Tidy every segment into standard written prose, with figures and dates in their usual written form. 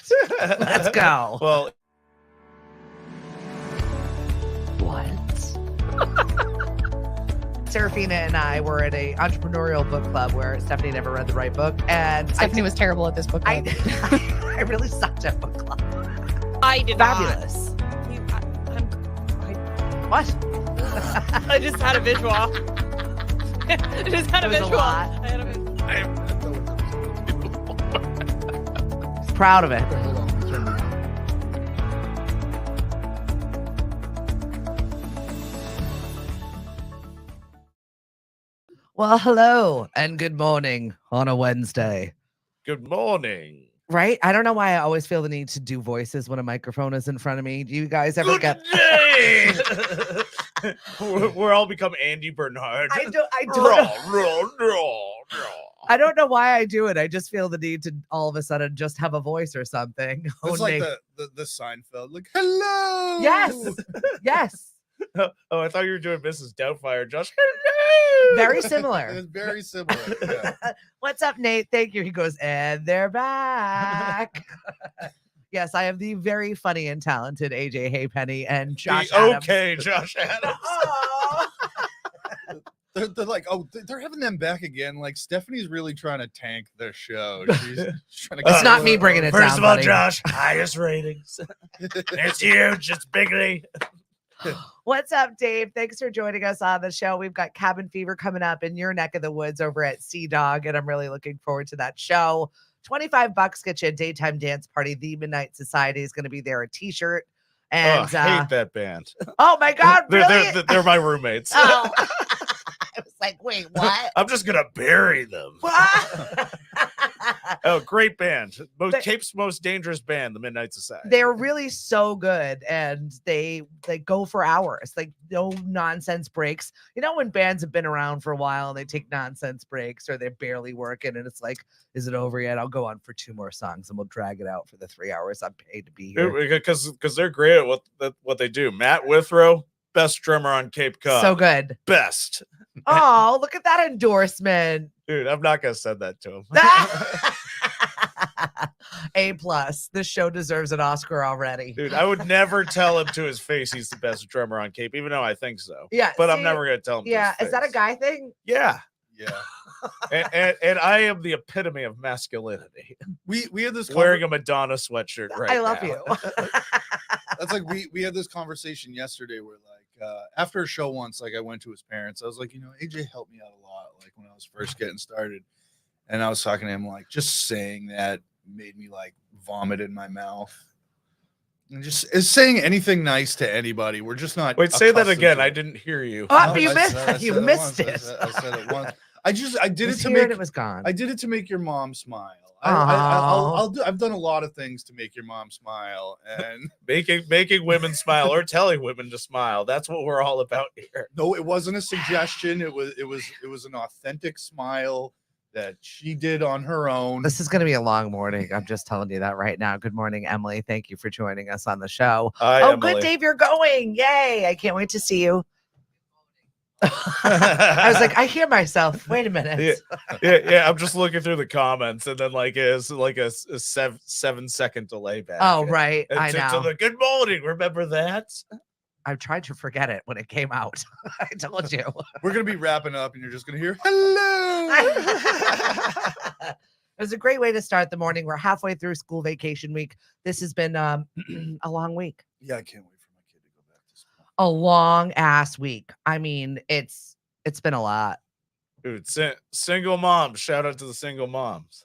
Perfect. Let's go. Well, What? Serafina and I were at a entrepreneurial book club where Stephanie never read the right book, and Stephanie was terrible at this book club. I really sucked at book club. I did Fabulous. What? I just had a visual. I just had a It was a visual. lot. I had a visual. Proud of it. Hold on, let me turn it down. Well, hello and good morning on a Wednesday. good morning. Right? I don't know why I always feel the need to do voices when a microphone is in front of me. Do you guys ever Good get? day. We're all become Andy Bernard. I don't I don't know why I do it. I just feel the need to all of a sudden just have a voice or something. It's like the Seinfeld, like, hello. Yes. Yes. Oh, I thought you were doing Mrs. Doubtfire, Josh. Very It's similar. very similar. Yeah. What's up, Nate? Thank you. He goes, and they're back. Yes, I am the very funny and talented AJ Hapenny and Josh Adams. Okay, Josh Adams. Oh. They're like, oh, they're having them back again. Like, Stephanie's really trying to tank the show. She's trying to It's not me bringing it First down, of all, buddy. Josh, highest ratings. It's huge. It's bigly. What's up, Dave? Thanks for joining us on the show. We've got Cabin Fever coming up in your neck of the woods over at Sea Dog, and I'm really looking forward to that show. $25 gets you a daytime dance party. The Midnight Society is going to be there, a t-shirt. And I hate that band. oh my God, really? They're my roommates. Oh. I was like, wait, what? I'm just gonna bury them. What? Oh, great band. They- Cape's most dangerous band, the Midnight Society. They're really so good, and they go for hours, like no nonsense breaks. You know, when bands have been around for a while and they take nonsense breaks or they're barely working, and it's like, is it over yet? I'll go on for 2 more songs and we'll drag it out for the 3 hours I'm paid to be here. Because they're great at what they do. Matt Withrow, best drummer on Cape Cod. So good. Best. Oh, look at that endorsement. Dude, I'm not gonna send that to him. A+. This show deserves an Oscar already. Dude, I would never tell him to his face he's the best drummer on Cape, even though I think so. Yeah, But I'm see, never gonna tell him. to Yeah, his is that a face. guy thing? Yeah. Yeah. And I am the epitome of masculinity. We had this Wearing a Madonna sweatshirt right I love now. you. That's like we had this conversation yesterday where like after a show once, like I went to his parents. I was like, AJ helped me out a lot, like when I was first getting started. And I was talking to him, like, just saying that made me like vomit in my mouth. And just is saying anything nice to anybody. We're just not. Wait, say that accustomed again. to I it. didn't hear you. Oh, No, you I missed said- I it. You said it missed once. it. I said it once. I did was it to here and make it was gone. I did it to make your mom smile. Aw. I've done a lot of things to make your mom smile, and Making women smile or telling women to smile. That's what we're all about here. no, it wasn't a suggestion. It was an authentic smile that she did on her own. This is going to be a long morning. I'm just telling you that right now. Good morning, Emily. Thank you for joining us on the show. Hi, Oh, Emily. good, Dave. You're going. Yay. I can't wait to see you. I was like, I hear myself. Wait a minute. Yeah. I'm just looking through the comments, and then it's like a 7-second delay back. Oh, right. And I to know. the good morning. Remember that? I tried to forget it when it came out. I told you. We're gonna be wrapping up, and you're just gonna hear hello. It was a great way to start the morning. We're halfway through school vacation week. This has been a long week. Yeah, I can't wait for my kid to go back to school. A long ass week. I mean, it's been a lot. Dude, single moms. Shout out to the single moms.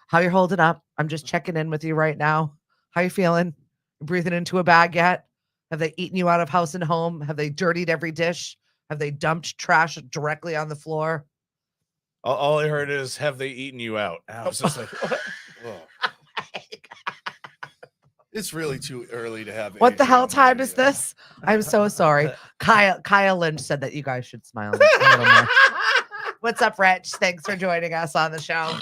How you holding up? I'm just checking in with you right now. How you feeling? You breathing into a bag yet? Have they eaten you out of house and home? Have they dirtied every dish? Have they dumped trash directly on the floor? All I heard is, have they eaten you out? And I was just like, what? Oh. It's really too early to have. What the AJ hell on the time is radio. this? I'm so sorry. Kyle Lynch said that you guys should smile a little more. What's up, Rich? Thanks for joining us on the show.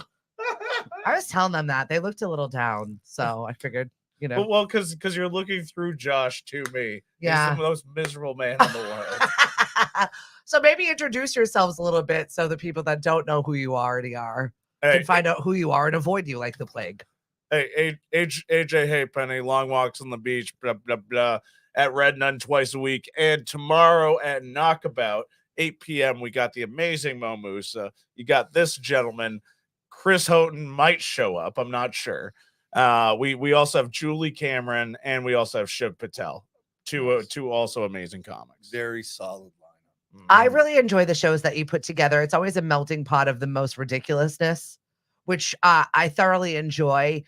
I was telling them that they looked a little down, so I figured, Well, because you're looking through Josh to me. Yeah. He's the most miserable man in the world. So maybe introduce yourselves a little bit so the people that don't know who you already are can Hey, find out who you are and avoid you like the plague. Hey, AJ Hapenny, long walks on the beach, blah, blah, blah, at Red Nun twice a week. And tomorrow at Knockabout, 8 p.m., we got the amazing Mo Musa. You got this gentleman. Chris Houghton might show up. I'm not sure. We also have Julie Cameron, and we also have Shiv Patel. Two also amazing comics. Very solid lineup. I really enjoy the shows that you put together. It's always a melting pot of the most ridiculousness, which I thoroughly enjoy.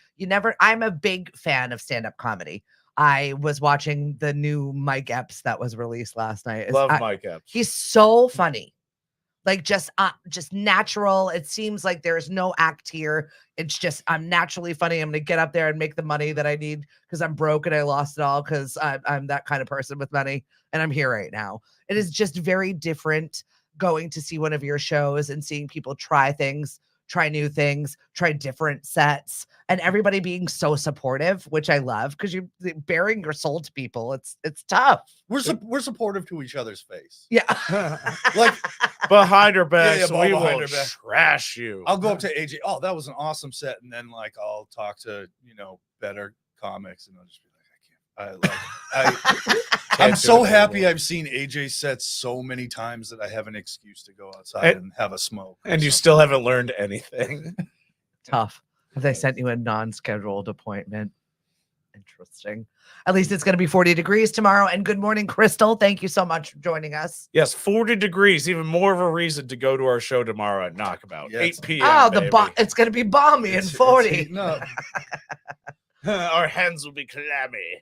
I'm a big fan of stand-up comedy. I was watching the new Mike Epps that was released last night. Love Mike Epps. He's so funny. Like just natural. It seems like there's no act here. It's just I'm naturally funny. I'm gonna get up there and make the money that I need because I'm broke and I lost it all because I'm that kind of person with money and I'm here right now. It is just very different going to see one of your shows and seeing people try things, try new things, try different sets, and everybody being so supportive, which I love because you're bearing your soul to people. It's tough. We're supportive to each other's face. Yeah. Like behind her back, Yeah, so we behind will her back. trash you. I'll go up to AJ. Oh, that was an awesome set, and then like I'll talk to better comics, and I'll just be like, I'm so happy I've seen AJ sets so many times that I have an excuse to go outside and have a smoke. And you still haven't learned anything. Tough. Have they sent you a non-scheduled appointment? Interesting. At least it's going to be 40 degrees tomorrow. And good morning, Crystal. Thank you so much for joining us. Yes, 40 degrees. Even more of a reason to go to our show tomorrow at Knockabout. Yes. 8 p.m. Oh, it's going to be balmy and 40. No, Our hands will be clammy.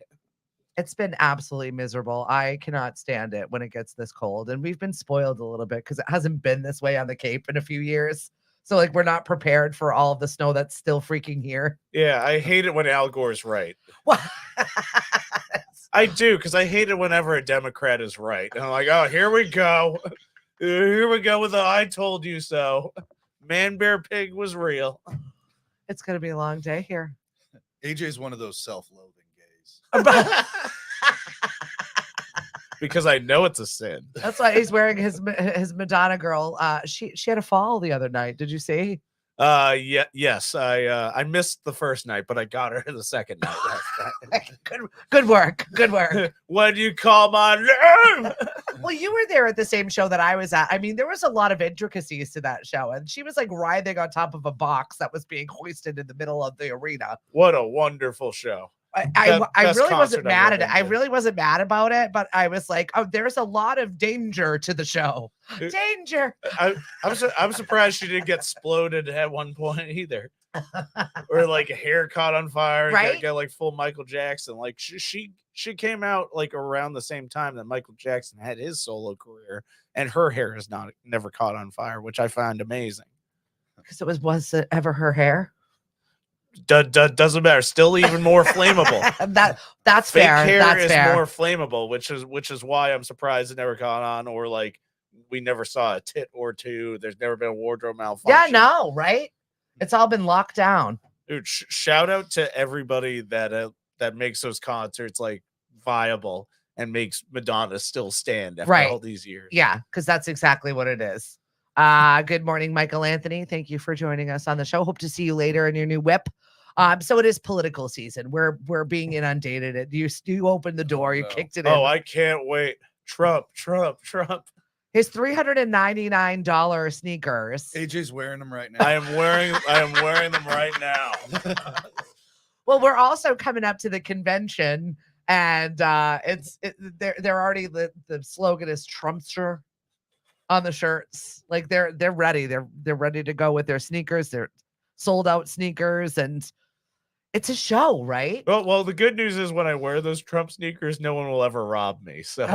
It's been absolutely miserable. I cannot stand it when it gets this cold. And we've been spoiled a little bit because it hasn't been this way on the Cape in a few years. So like we're not prepared for all of the snow that's still freaking here. Yeah, I hate it when Al Gore's right. What? I do, because I hate it whenever a Democrat is right. And I'm like, oh, here we go. Here we go with the I told you so. Man, bear, pig was real. It's going to be a long day here. AJ's one of those self-loathing gays. Because I know it's a sin. That's why he's wearing his Madonna girl. She had a fall the other night. Did you see? Yes. I missed the first night, but I got her the second night last night. Good work. Good work. What do you call my name? Well, you were there at the same show that I was at. I mean, there was a lot of intricacies to that show, and she was like writhing on top of a box that was being hoisted in the middle of the arena. What a wonderful show. I really wasn't mad at it. I been to. really wasn't mad about it, but I was like, oh, there's a lot of danger to the show. It- Danger. I'm surprised she didn't get exploded at one point either. Or like a hair caught on fire and Right? get like full Michael Jackson. Like she came out like around the same time that Michael Jackson had his solo career, and her hair has never caught on fire, which I find amazing. Because was it ever her hair? Doesn't matter. Still even more flammable. That's Fake fair. hair That's is fair. more flammable, which is why I'm surprised it never caught on, or like we never saw a tit or two. There's never been a wardrobe malfunction. Yeah, no, right? It's all been locked down. Dude, shout out to everybody that makes those concerts like viable and makes Madonna still stand after Right. all these years. Yeah, because that's exactly what it is. Good morning, Michael Anthony. Thank you for joining us on the show. Hope to see you later in your new whip. So it is political season. We're being inundated. You opened the door. You kicked it in. Oh, I can't wait. Trump. His $399 sneakers. AJ's wearing them right now. I am wearing them right now. Well, we're also coming up to the convention, and they're already the slogan is Trumpster on the shirts. Like they're ready. They're ready to go with their sneakers. They're sold out sneakers, and it's a show, right? Well, the good news is when I wear those Trump sneakers, no one will ever rob me. So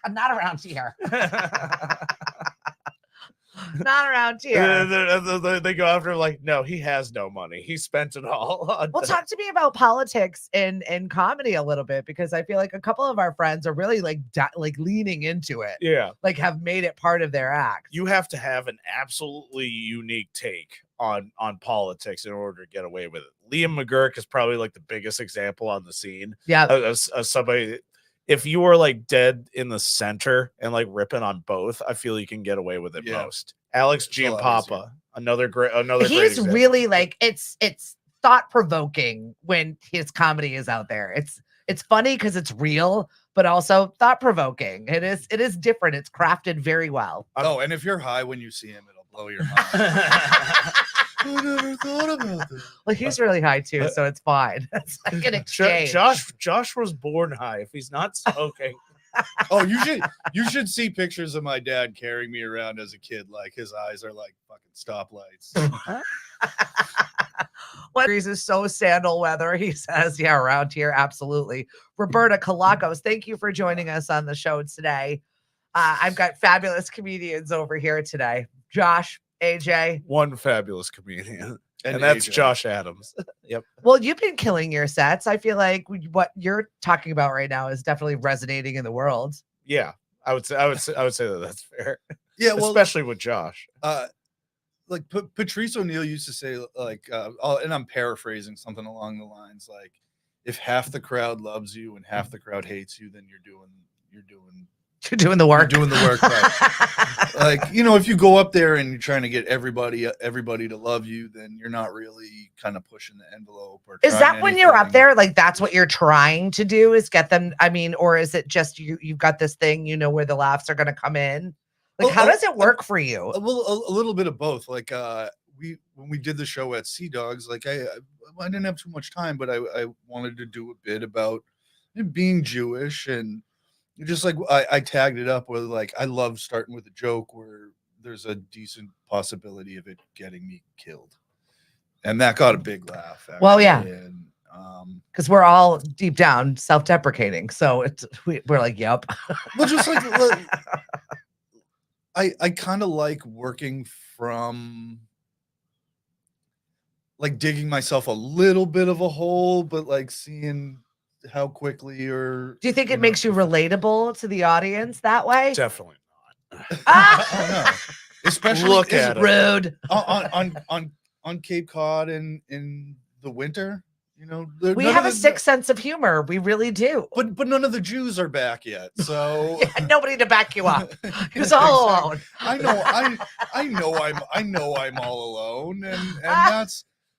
I'm not around here. Not around here. they go after like, no, he has no money. He spent it all. Well, talk to me about politics and comedy a little bit, because I feel like a couple of our friends are really like leaning into it. Yeah. Like have made it part of their act. You have to have an absolutely unique take on politics in order to get away with it. Liam McGurk is probably like the biggest example on the scene. Yeah. Of somebody, if you are like dead in the center and like ripping on both, I feel you can get away with it most. Alex It's a lot Giampapa, another great He's example. really like it's thought-provoking when his comedy is out there. It's funny because it's real, but also thought-provoking. It is different. It's crafted very well. Oh, and if you're high when you see him, it'll blow your mind. I never thought about this. Well, he's really high too, so it's fine. It's like an exchange. Josh was born high. If he's not smoking, Oh, you should see pictures of my dad carrying me around as a kid. Like his eyes are like fucking stoplights. What is so sandal weather? He says, yeah, around here, absolutely. Roberta Kalakos, thank you for joining us on the show today. I've got fabulous comedians over here today. Josh, AJ. one fabulous comedian, and that's AJ. Josh Adams. Yep. Well, you've been killing your sets. I feel like what you're talking about right now is definitely resonating in the world. Yeah, I would say that that's fair. Yeah, well, especially with Josh. Like Patrice O'Neill used to say, like, and I'm paraphrasing something along the lines like, if half the crowd loves you and half the crowd hates you, then you're doing the work. You're doing the work right. Like, if you go up there and you're trying to get everybody to love you, then you're not really kind of pushing the envelope. Or is that when you're up there, like that's what you're trying to do, is get them? I mean, or is it just you've got this thing, where the laughs are going to come in? Like, how does it work for you? Well, a little bit of both. Like, when we did the show at Sea Dogs, like I didn't have too much time, but I wanted to do a bit about being Jewish, and just like I tagged it up with like, I love starting with a joke where there's a decent possibility of it getting me killed, and that got a big laugh. Actually. Well, yeah. And, because we're all deep down self-deprecating, so we're like, yep. well, just like I kind of like working from like digging myself a little bit of a hole, but like seeing how quickly or do you think it makes you relatable to the audience that way? Definitely not. Oh, no. Especially Look at it. Rude. on Cape Cod in the winter, we have a sick sense of humor. We really do. but none of the Jews are back yet, so yeah, nobody to back you up. He was all alone. I know I'm all alone, and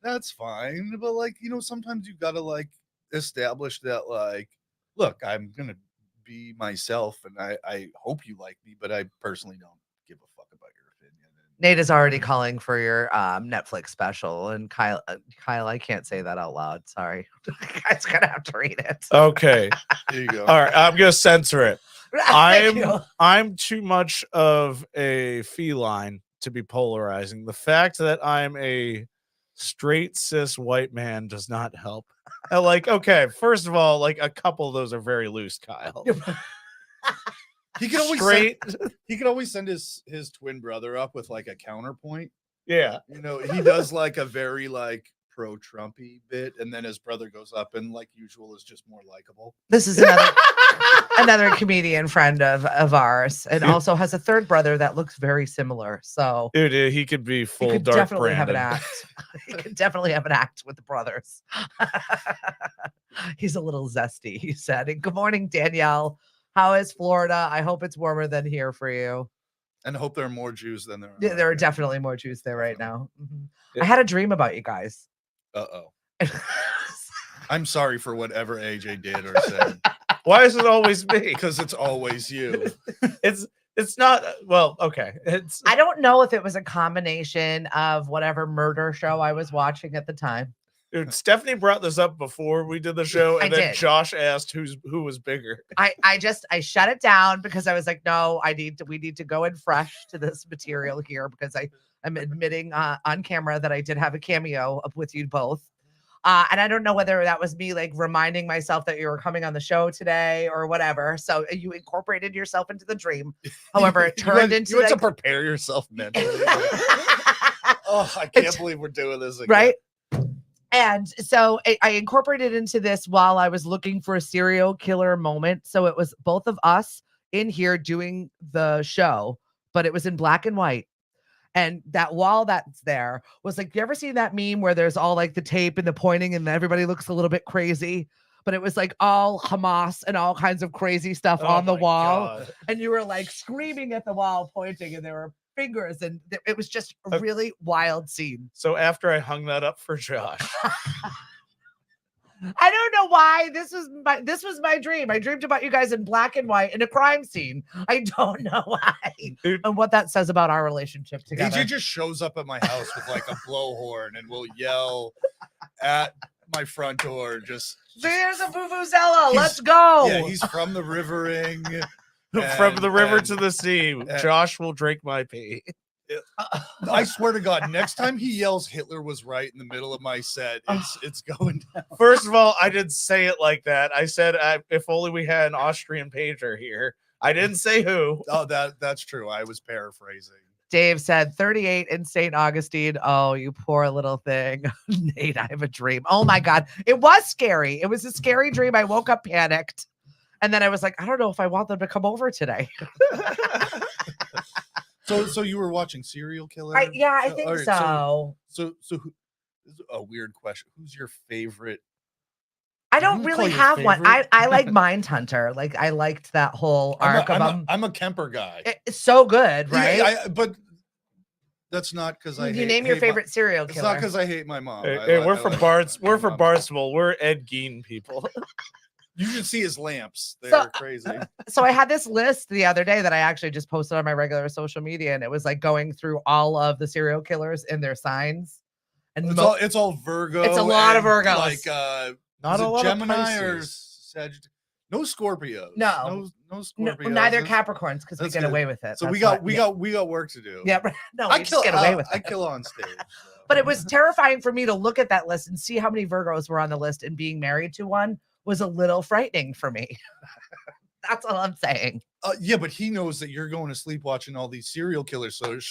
that's fine. But like, sometimes you gotta like establish that, like, look, I'm gonna be myself, and I hope you like me, but I personally don't give a fuck about your opinion. Nate is already calling for your Netflix special, and Kyle, I can't say that out loud. Sorry, guy's gonna have to read it. Okay. There you go. All right, I'm gonna censor it. Thank you. I'm too much of a feline to be polarizing. The fact that I'm a straight cis white man does not help. Like, okay, first of all, like a couple of those are very loose, Kyle. He could always Straight. he could always send his twin brother up with like a counterpoint. Yeah. He does like a very like pro-Trumpy bit, and then his brother goes up and like usual is just more likable. This is another comedian friend of ours, and also has a third brother that looks very similar. So Dude, he could be full he could dark definitely have Brandon. an act. He could definitely have an act with the brothers. He's a little zesty, he said. And good morning, Danielle. How is Florida? I hope it's warmer than here for you. And I hope there are more Jews than there are. Yeah, there are definitely more Jews there right now. Mhm. Yeah. I had a dream about you guys. Uh-oh. I'm sorry for whatever AJ did or said, Why is it always me? because it's always you. It's not well, okay. I don't know if it was a combination of whatever murder show I was watching at the time. Dude, Stephanie brought this up before we did the show, and I then did. Josh asked who was bigger. I shut it down because I was like, no, we need to go in fresh to this material here, because I'm admitting on camera that I did have a cameo with you both. And I don't know whether that was me like reminding myself that you were coming on the show today or whatever. So you incorporated yourself into the dream. However, it turned into you had to like, prepare yourself mentally. Oh, I can't believe we're doing this again. right. And so I incorporated into this while I was looking for a serial killer moment. So it was both of us in here doing the show, but it was in black and white. And that wall that's there was like, you ever seen that meme where there's all like the tape and the pointing and everybody looks a little bit crazy? But it was like all Hamas and all kinds of crazy stuff on the my wall. God. And you were like screaming at the wall, pointing, and there were fingers, and it was just a really wild scene. So after I hung that up for Josh, I don't know why this was my dream. I dreamed about you guys in black and white in a crime scene. I don't know why. Dude. And what that says about our relationship together. AJ just shows up at my house with like a blowhorn and will yell at my front door. Just There's a vuvuzela. Let's go. Yeah, he's from the Rivering. from the river to the sea, Josh will drink my pee. I swear to God, next time he yells Hitler was right in the middle of my set, it's going down. First of all, I didn't say it like that. I said if only we had an Austrian painter here. I didn't say who. Oh, that's true. I was paraphrasing. Dave said 38 in St. Augustine. Oh, you poor little thing. Nate, I have a dream. Oh my God. It was scary. It was a scary dream. I woke up panicked. And then I was like, I don't know if I want them to come over today. So you were watching Serial Killer? Yeah, I think right, so. So who, this is a weird question. Who's your favorite? I don't really have one. I like Mindhunter. Like I liked that whole arc of them. I'm a Kemper guy. It's so good, right? Yeah, but that's not because I. You name your favorite serial killer. It's not because I hate my mom. We're from Barnstable. We're Ed Gein people. You should see his lamps. They're crazy. So I had this list the other day that I actually just posted on my regular social media, and it was like going through all of the serial killers and their signs. And it's all Virgo. It's a lot of Virgos. Like not a lot Gemini of or Sagittarius. No Scorpios. No Scorpios. neither Capricorns because we get away with it. So we got work to do. Yeah, no, we just get away with it. I kill on stage. So. But it was terrifying for me to look at that list and see how many Virgos were on the list, and being married to one was a little frightening for me. That's all I'm saying. Yeah, but he knows that you're going to sleep watching all these serial killer shows.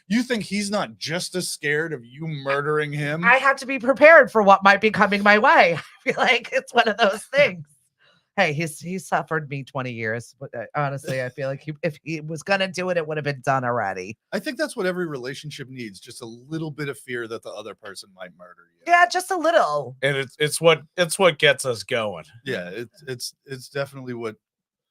You think he's not just as scared of you murdering him? I have to be prepared for what might be coming my way. I feel like it's one of those things. Hey, he's suffered me 20 years. But honestly, I feel like if he was going to do it, it would have been done already. I think that's what every relationship needs. Just a little bit of fear that the other person might murder you. Yeah, just a little. And it's what gets us going. Yeah, it's definitely what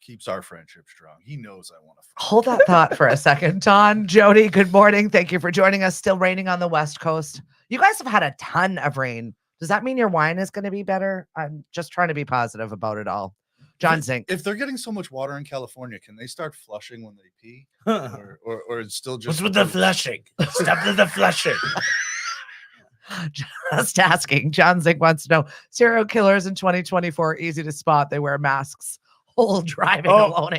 keeps our friendship strong. He knows I want to hold that thought for a second. Don, Jody, good morning. Thank you for joining us. Still raining on the West Coast. You guys have had a ton of rain. Does that mean your wine is going to be better? I'm just trying to be positive about it all. John Zink. If they're getting so much water in California, can they start flushing when they pee? or it's still just... What's with the flushing? Stop with the flushing. Just asking. John Zink wants to know, serial killers in 2024, easy to spot. They wear masks while driving alone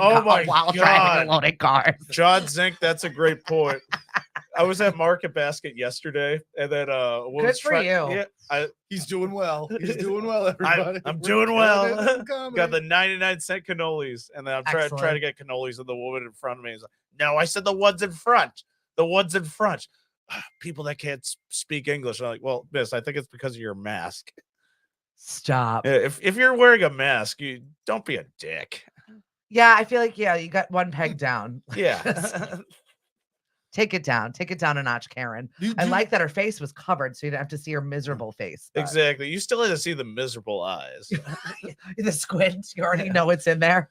in cars. John Zink, that's a great point. I was at Market Basket yesterday, and then good for you. Yeah, he's doing well. He's doing well, everybody. I'm doing well. Got the 99-cent cannolis, and then I'm trying to get cannolis, and the woman in front of me is like, "No, I said the ones in front. The ones in front." People that can't speak English. I'm like, "Well, miss, I think it's because of your mask." Stop. If you're wearing a mask, you don't be a dick. Yeah, I feel like you got one peg down. Yeah. Take it down a notch, Karen. I like that her face was covered, so you didn't have to see her miserable face. Exactly. You still had to see the miserable eyes. The squint. You already know it's in there.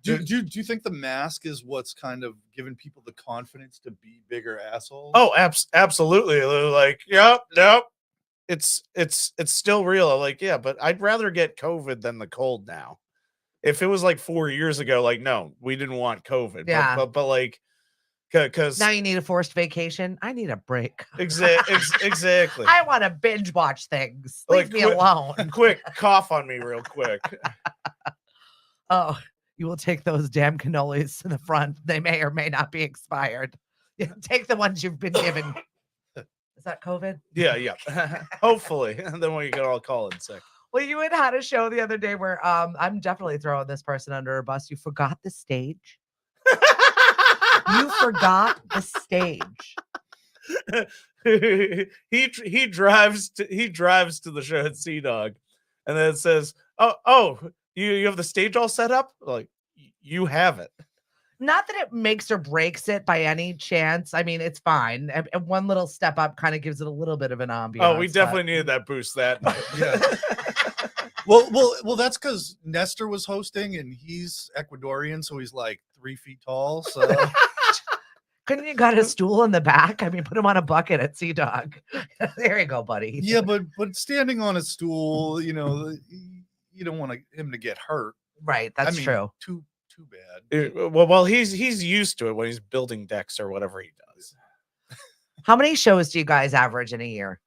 Do you think the mask is what's kind of giving people the confidence to be bigger assholes? Oh, absolutely. They're like, yep. It's still real. I'm like, yeah, but I'd rather get COVID than the cold now. If it was like 4 years ago, like, no, we didn't want COVID. Yeah. But like, because now you need a forced vacation. I need a break. Exactly. I want to binge watch things. Leave me alone. Quick, cough on me real quick. Oh, you will take those damn cannolis in the front. They may or may not be expired. Take the ones you've been given. Is that COVID? Yeah. Hopefully. And then when you get all called in sick. Well, you had a show the other day where I'm definitely throwing this person under a bus. You forgot the stage. You forgot the stage. he drives to the show at Sea Dog, and then it says, "Oh, you have the stage all set up? Like, you have it." Not that it makes or breaks it by any chance. I mean, it's fine. And one little step up kind of gives it a little bit of an ambiance. Oh, we definitely needed that boost that night. Yeah. Well, that's because Nestor was hosting, and he's Ecuadorian, so he's like 3 feet tall. So Couldn't you got a stool in the back? I mean, put him on a bucket at Sea Dog. There you go, buddy. Yeah, but standing on a stool, you know, you don't want him to get hurt. Right, that's true. Too bad. Well, he's used to it when he's building decks or whatever he does. How many shows do you guys average in a year?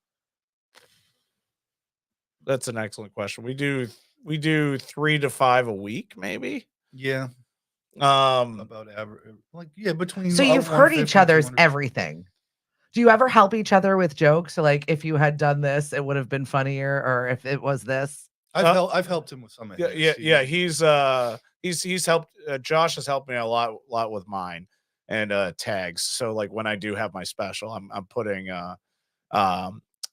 That's an excellent question. We do 3 to 5 a week, maybe. Yeah. About average, like between. So you've heard each other's everything. Do you ever help each other with jokes? So like, if you had done this, it would have been funnier, or if it was this. I've helped him with some of his. Yeah. He's helped. Josh has helped me a lot with mine and tags. So like when I do have my special, I'm putting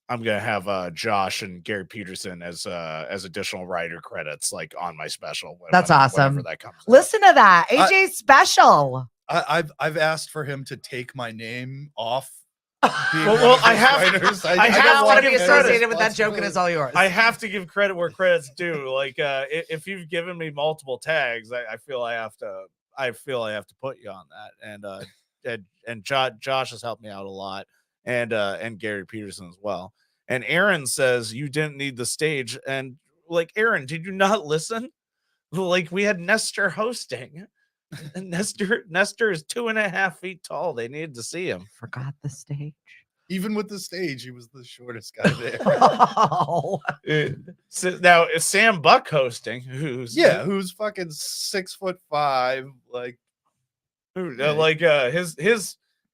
I'm gonna have Josh and Gary Peterson as additional writer credits, like on my special. That's awesome. Whenever that comes. Listen to that, AJ's special. I've asked for him to take my name off. Well, I have. I don't want to be associated with that joke, and it's all yours. I have to give credit where credit's due. Like, if you've given me multiple tags, I feel I have to. I feel I have to put you on that. And Josh has helped me out a lot, and Gary Peterson as well. And Aaron says you didn't need the stage, and like, Aaron, did you not listen? Like, we had Nestor hosting. And Nestor is 2.5 feet tall. They needed to see him. Forgot the stage. Even with the stage, he was the shortest guy there. Oh. So now it's Sam Buck hosting, who's fucking 6'5", like,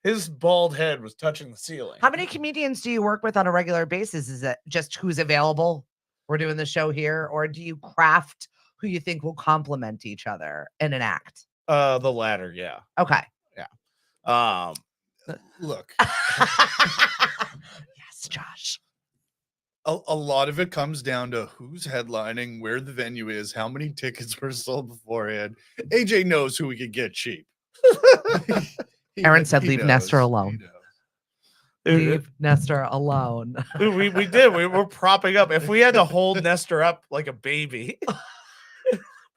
his bald head was touching the ceiling. How many comedians do you work with on a regular basis? Is it just who's available? We're doing the show here, or do you craft who you think will complement each other in an act? The latter, yeah. Okay. Yeah. Look. Yes, Josh. A lot of it comes down to who's headlining, where the venue is, how many tickets were sold beforehand. AJ knows who we could get cheap. Aaron said, "Leave Nestor alone." Leave Nestor alone. we did. We were propping up. If we had to hold Nestor up like a baby.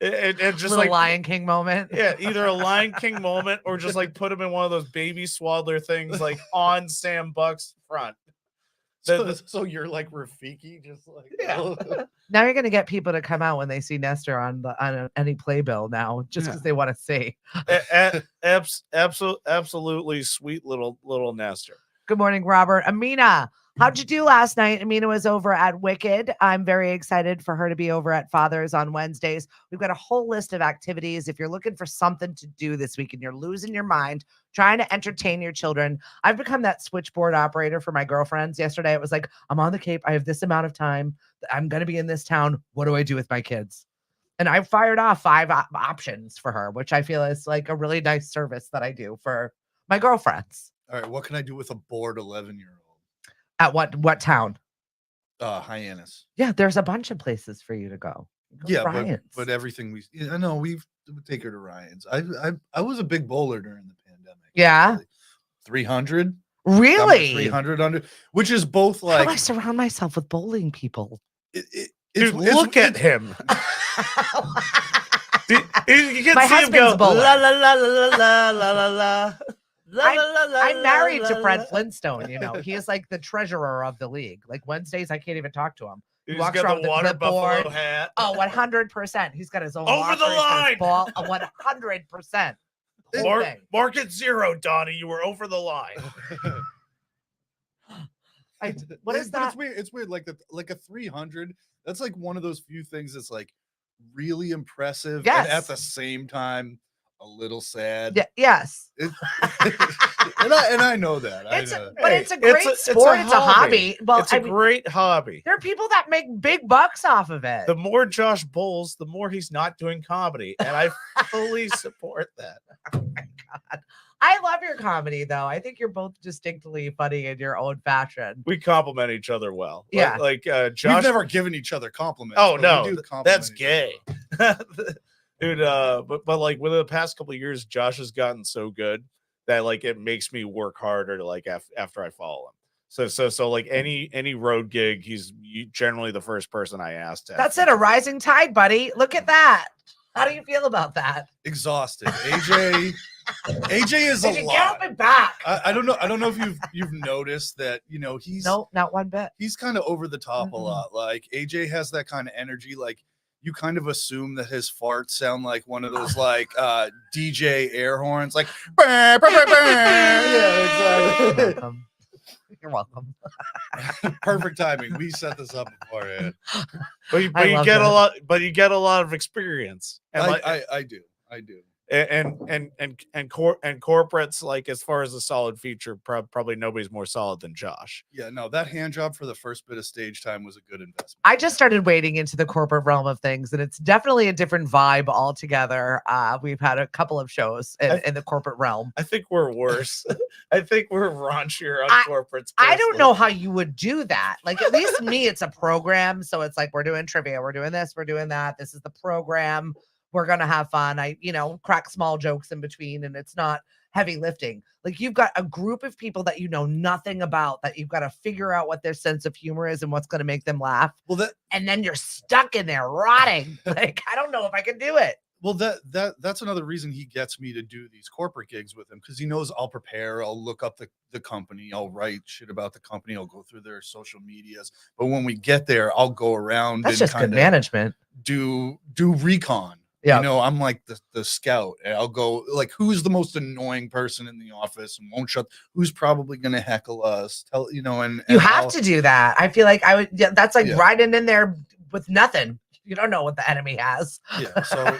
And just little like Lion King moment. Yeah, either a Lion King moment or just like put him in one of those baby swaddler things, like on Sam Buck's front. So you're like Rafiki, just like Now you're gonna get people to come out when they see Nestor on any playbill now, just because they want to see. Absolutely sweet little Nestor. Good morning, Robert. Amina, how'd you do last night? Amina was over at Wicked. I'm very excited for her to be over at Father's on Wednesdays. We've got a whole list of activities. If you're looking for something to do this week and you're losing your mind, trying to entertain your children, I've become that switchboard operator for my girlfriends. Yesterday, it was like, I'm on the Cape. I have this amount of time. I'm going to be in this town. What do I do with my kids? And I fired off 5 options for her, which I feel is like a really nice service that I do for my girlfriends. All right, what can I do with a bored 11-year-old? At what town? Hyannis. Yeah, there's a bunch of places for you to go. But everything I know we would take her to Ryan's. I was a big bowler during the pandemic. Yeah. 300. Really? 300 under, which is both like. How do I surround myself with bowling people? Dude, look at him. You can My see him go husband's bowler. la la la la la la la la. I'm married to Fred Flintstone. You know, he is like the treasurer of the league. Like Wednesdays, I can't even talk to him. He's got the water buffalo hat. Oh, 100%. He's got his own over the line. Ball. 100%. Mark it 0, Donnie. You were over the line. What is that? It's weird. Like a 300. That's like one of those few things that's like really impressive. Yes. And at the same time, a little sad. Yeah, yes. and I know that. But it's a great sport. It's a hobby. Well, it's a great hobby. There are people that make big bucks off of it. The more Josh bowls, the more he's not doing comedy. And I fully support that. Oh my God. I love your comedy, though. I think you're both distinctly funny in your own fashion. We compliment each other well. Yeah. Like Josh. We've never given each other compliments. Oh, no. That's gay. Dude, but like within the past couple of years, Josh has gotten so good that like it makes me work harder to like after I follow him. So like any road gig, he's generally the first person I ask. That's it, a rising tide, buddy. Look at that. How do you feel about that? Exhausted. AJ is a Get lot. off my back. I don't know. I don't know if you've noticed that, he's No, not one bit. he's kind of over the top a Mm-mm. lot. Like AJ has that kind of energy. Like you kind of assume that his farts sound like one of those like DJ air horns, like bah, bah, bah, bah. Yeah, You're exactly. welcome. You're welcome. Perfect timing. We set this up beforehand. But I you love get a that. lot. But you get a lot of experience. And I do. and corporates, like, as far as a solid feature, probably nobody's more solid than Josh. Yeah, no, that hand job for the first bit of stage time was a good investment. I just started wading into the corporate realm of things, and it's definitely a different vibe altogether. We've had a couple of shows in the corporate realm. I think we're worse. I think we're raunchier on corporates. I don't personally. know how you would do that. Like, at least me, it's a program. So it's like, we're doing trivia, we're doing this, we're doing that. This is the program. We're going to have fun. I, crack small jokes in between, and it's not heavy lifting. Like, you've got a group of people that you know nothing about, that you've got to figure out what their sense of humor is and what's going to make them laugh. Well, and then you're stuck in there rotting. Like, I don't know if I can do it. Well, that's another reason he gets me to do these corporate gigs with him, because he knows I'll prepare, I'll look up the company, I'll write shit about the company, I'll go through their social medias. But when we get there, I'll go around That's and just good management. do recon. Yeah. I'm like the scout, and I'll go like, who's the most annoying person in the office and won't shut, who's probably going to heckle us, and you have to do that. I feel like I would, that's like riding in there with nothing. You don't know what the enemy has. Yeah. So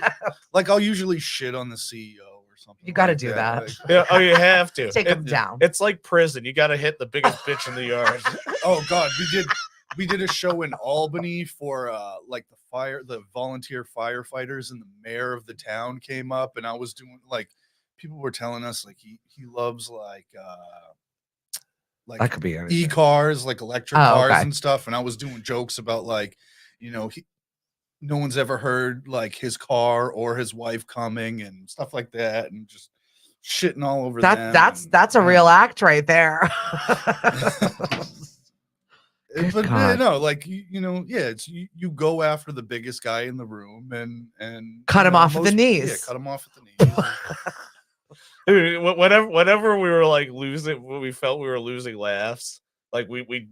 like, I'll usually shit on the CEO or something. You got to like do that. Like, Yeah, oh, you have to take him down. It's like prison. You got to hit the biggest bitch in the yard. Oh God, we did a show in Albany for like the volunteer firefighters, and the mayor of the town came up, and I was doing, like, people were telling us like he loves like that could be e-cars, like electric cars and stuff, and I was doing jokes about like, no one's ever heard like his car or his wife coming and stuff like that, and just shitting all over them. That's a real act right there. But no, like, it's you go after the biggest guy in the room and cut him off at the knees. Yeah, cut him off at the knees. Whenever we were like losing, when we felt we were losing laughs, like we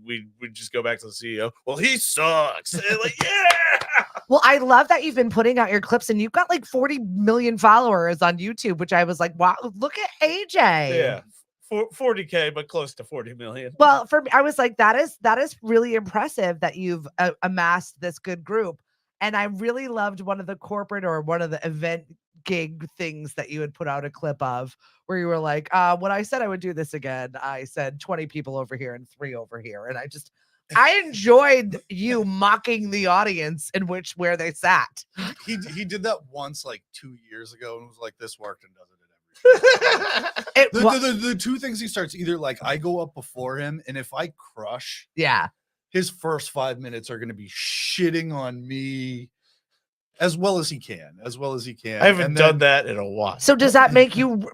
just go back to the CEO. Well, he sucks. Like, yeah. Well, I love that you've been putting out your clips, and you've got like 40 million followers on YouTube, which I was like, wow, look at AJ. Yeah. 40K, but close to 40 million. Well, for me, I was like, that is really impressive that you've amassed this good group. And I really loved one of the corporate or one of the event gig things that you had put out a clip of, where you were like, when I said I would do this again, I said 20 people over here and 3 over here. And I enjoyed you mocking the audience in where they sat. He did that once like 2 years ago and was like, this worked and does it. The two things he starts, either like I go up before him, and if I crush, his first 5 minutes are going to be shitting on me as well as he can. I haven't done that in a while. So does that make you,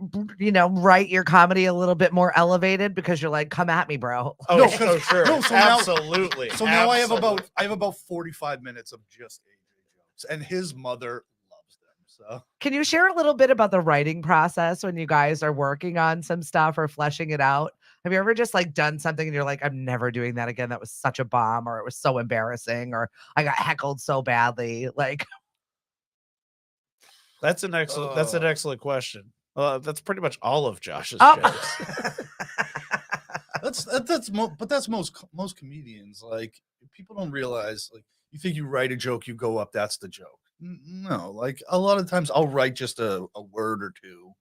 write your comedy a little bit more elevated, because you're like, come at me, bro? Oh, no, sure. No, so absolutely. Now I have about 45 minutes of just AJ jokes, and his mother loves them. So can you share a little bit about the writing process when you guys are working on some stuff or fleshing it out? Have you ever just like done something and you're like, I'm never doing that again, that was such a bomb, or it was so embarrassing, or I got heckled so badly? Like, that's an excellent question. That's pretty much all of Josh's jokes. That's most comedians. Like, people don't realize, like, you think you write a joke, you go up, that's the joke. No, like, a lot of times I'll write just a word or two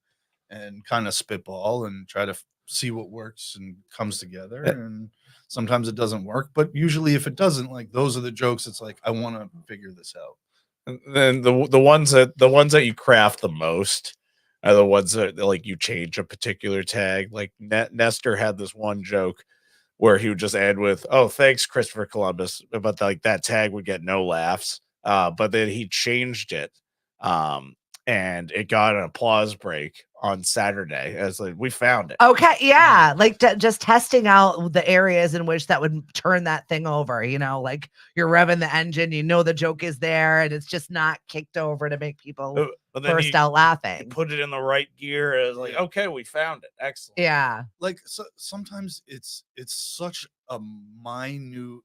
and kind of spitball and try to see what works and comes together. And sometimes it doesn't work, but usually if it doesn't, like, those are the jokes. It's like, I want to figure this out. And then the ones that you craft the most are the ones that, like, you change a particular tag. Like Nestor had this one joke where he would just end with, "Oh, thanks, Christopher Columbus," but like that tag would get no laughs. But then he changed it, and it got an applause break on Saturday. As like, we found it. Okay, yeah, like just testing out the areas in which that would turn that thing over. Like you're revving the engine, the joke is there, and it's just not kicked over to make people But then burst you out laughing. put it in the right gear. It's like, okay, we found it. Excellent. Yeah, Like sometimes it's such a minute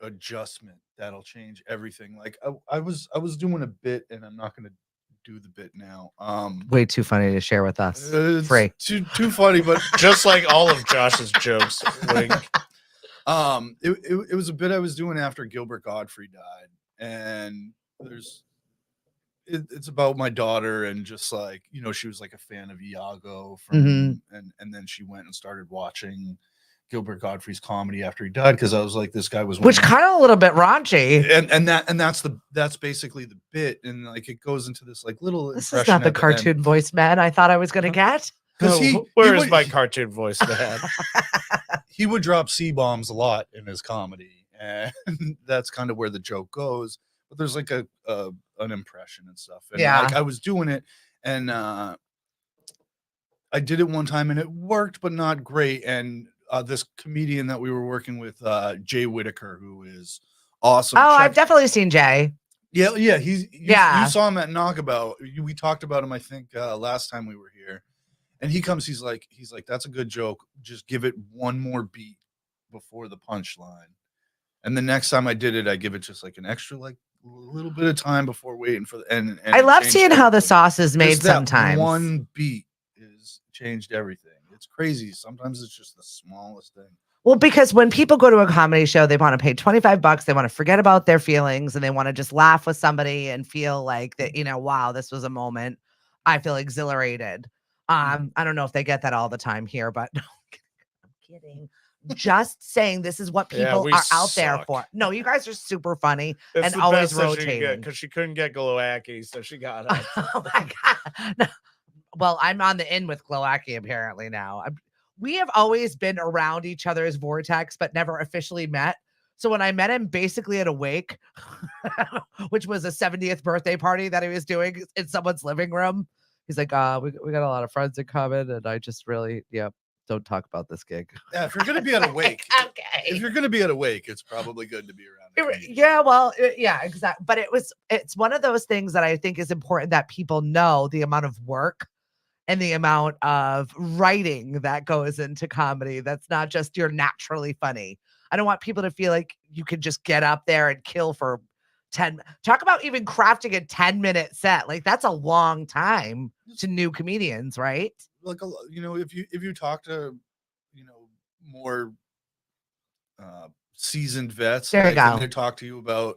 adjustment that'll change everything. Like I was doing a bit, and I'm not gonna do the bit now. way too funny to share with us. It's Free. too funny, but Just like all of Josh's jokes. Wink. it was a bit I was doing after Gilbert Godfrey died, and it's about my daughter, and just like, she was like a fan of Iago from and then she went and started watching Gilbert Godfrey's comedy after he died, because I was like, this guy was Which kind of a little bit raunchy. and that's basically the bit, and like it goes into this like little. This is not the cartoon voice man I thought I was gonna get. Because where is my cartoon voice, man? He would drop C-bombs a lot in his comedy, and that's kind of where the joke goes. But there's like an impression and stuff. And like I was doing it, and I did it one time, and it worked, but not great. And this comedian that we were working with, Jay Whitaker, who is awesome. Oh, I've definitely seen Jay. Yeah. You saw him at Knockabout. We talked about him, I think, last time we were here. And he comes, he's like, that's a good joke. Just give it one more beat before the punchline. And the next time I did it, I give it just like an extra, like a little bit of time before waiting for the and I love seeing how the sauce is made sometimes. One beat is changed everything. It's crazy. Sometimes it's just the smallest thing. Well, because when people go to a comedy show, they want to pay $25. They want to forget about their feelings, and they want to just laugh with somebody and feel like that, wow, this was a moment. I feel exhilarated. I don't know if they get that all the time here, but no, I'm kidding. Just saying this is what people are out there for. No, you guys are super funny and always rotating. Because she couldn't get Glowacki, so she got us. Oh my God. No. Well, I'm on the in with Glowacki apparently now. We have always been around each other's vortex, but never officially met. So when I met him basically at a wake, which was a 70th birthday party that he was doing in someone's living room, he's like, we got a lot of friends in common, and I just really, don't talk about this gig. Yeah, if you're gonna be at a wake, okay. If you're gonna be at a wake, it's probably good to be around. Yeah, well, yeah, exactly. But it's one of those things that I think is important that people know the amount of work and the amount of writing that goes into comedy. That's not just you're naturally funny. I don't want people to feel like you can just get up there and kill for 10. Talk about even crafting a 10-minute set. Like that's a long time to new comedians, right? Like, if you talk to, more seasoned vets, there you go. They talk to you about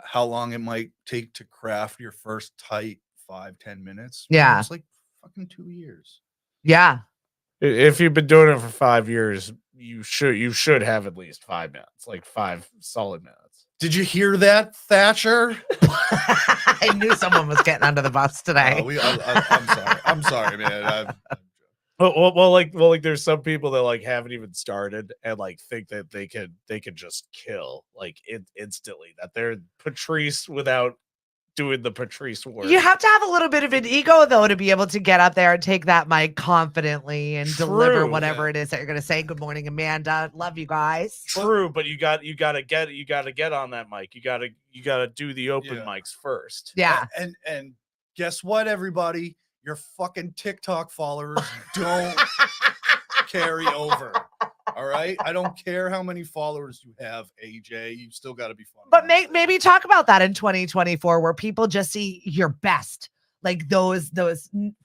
how long it might take to craft your first tight 5-10 minutes. Yeah, it's like fucking 2 years. Yeah. If you've been doing it for 5 years, you should have at least 5 minutes, like 5 solid minutes. Did you hear that, Thatcher? I knew someone was getting under the bus today. I'm sorry, man. Well, like there's some people that like haven't even started and like think that they could just kill like instantly, that they're Patrice without doing the Patrice work. You have to have a little bit of an ego though to be able to get up there and take that mic confidently and deliver whatever it is that you're going to say. Good morning, Amanda. Love you guys. True, but you got to get on that mic. You got to do the open mics first. Yeah. And guess what, everybody? Your fucking TikTok followers don't carry over. All right. I don't care how many followers you have, AJ. You still got to be funny. But maybe talk about that in 2024, where people just see your best, like those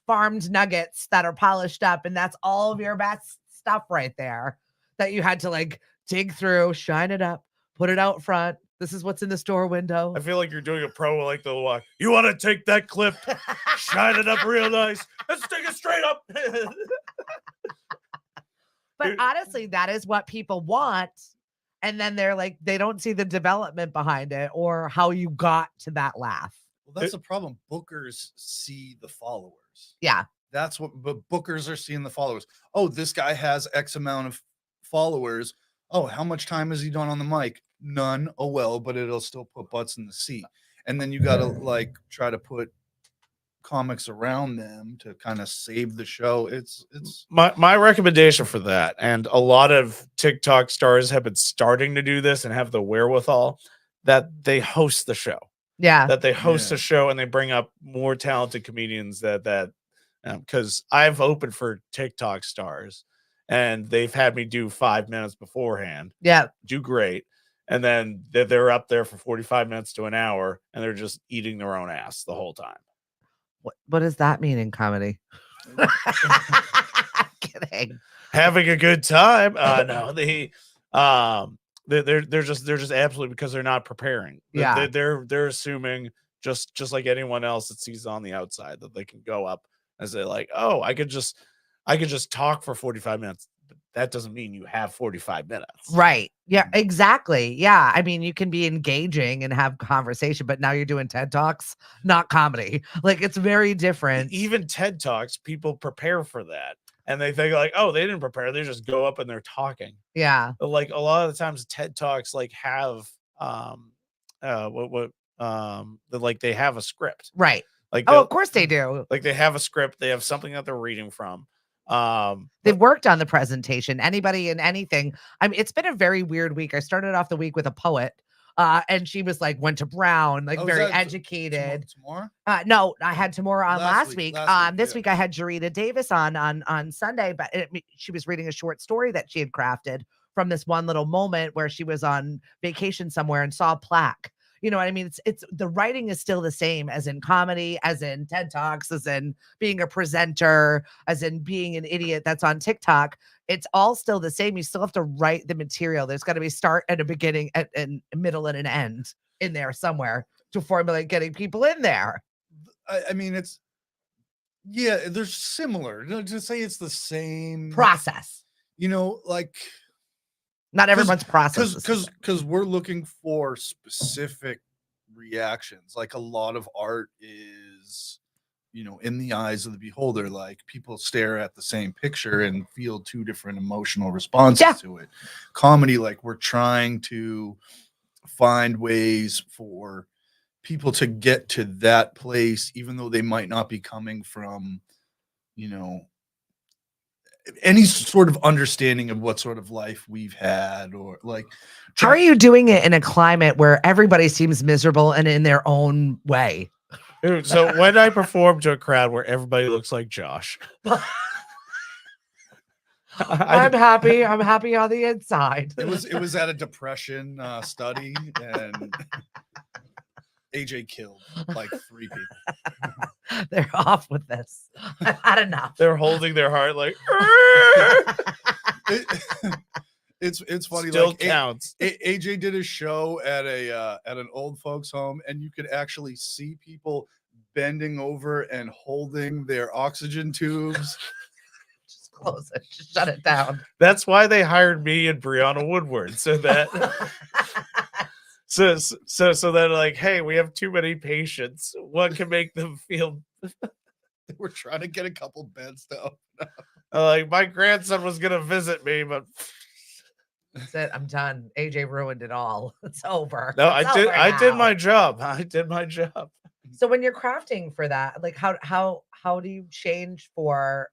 farmed nuggets that are polished up, and that's all of your best stuff right there that you had to like dig through, shine it up, put it out front. This is what's in the store window. I feel like you're doing a promo like the one. You want to take that clip, shine it up real nice, and stick it straight up. But honestly, that is what people want. And then they're like, they don't see the development behind it or how you got to that laugh. Well, that's the problem. Bookers see the followers. Yeah. But bookers are seeing the followers. Oh, this guy has X amount of followers. Oh, how much time has he done on the mic? None. Oh, well, but it'll still put butts in the seat. And then you got to like try to put comics around them to kind of save the show. It's my recommendation for that, and a lot of TikTok stars have been starting to do this and have the wherewithal, that they host the show. Yeah. That they host Yeah. a show and they bring up more talented comedians that because I've opened for TikTok stars and they've had me do 5 minutes beforehand. Yeah. Do great. And then they're up there for 45 minutes to an hour and they're just eating their own ass the whole time. What does that mean in comedy? Kidding. Having a good time. No, they're just absolutely, because they're not preparing. Yeah. They're assuming just like anyone else that sees on the outside that they can go up and say like, oh, I could just talk for 45 minutes. But that doesn't mean you have 45 minutes. Right. Yeah, exactly. Yeah. I mean, you can be engaging and have conversation, but now you're doing TED Talks, not comedy. Like, it's very different. Even TED Talks, people prepare for that. And they think like, oh, they didn't prepare. They just go up and they're talking. Yeah. But like a lot of the times TED Talks like have they have a script. Right. Like Oh, of course they do. Like they have a script, they have something that they're reading from. They've worked on the presentation. Anybody and anything. I mean, it's been a very weird week. I started off the week with a poet. And she was like, went to Brown, like very educated. Tomorrow? No, I had Tamora on last week. This yeah. week I had Jarita Davis on Sunday, but she was reading a short story that she had crafted from this one little moment where she was on vacation somewhere and saw a plaque. You know what I mean? It's the writing is still the same as in comedy, as in TED Talks, as in being a presenter, as in being an idiot that's on TikTok. It's all still the same. You still have to write the material. There's got to be a start and a beginning and a middle and an end in there somewhere to formulate getting people in there. I mean, they're similar. To say it's the same Process. Like not everyone's process because we're looking for specific reactions. Like a lot of art is in the eyes of the beholder. Like people stare at the same picture and feel two different emotional responses to it. Comedy, like we're trying to find ways for people to get to that place, even though they might not be coming from any sort of understanding of what sort of life we've had, or like how are you doing it in a climate where everybody seems miserable and in their own way? Dude, so when I perform to a crowd where everybody looks like Josh, I'm happy on the inside. It was at a depression study, and AJ killed like 3 people. They're off with this. I've had enough. They're holding their heart like it's funny. Still like counts. AJ did a show at an old folks home, and you could actually see people bending over and holding their oxygen tubes. Just close it. Just shut it down. That's why they hired me and Brianna Woodward, so that so that like, hey, we have too many patients. What can make them feel? We're trying to get a couple beds to open up. Like my grandson was gonna visit me, but that's it. I'm done. AJ ruined it all. It's over. No, it's I did my job. I did my job. So when you're crafting for that, like how do you change for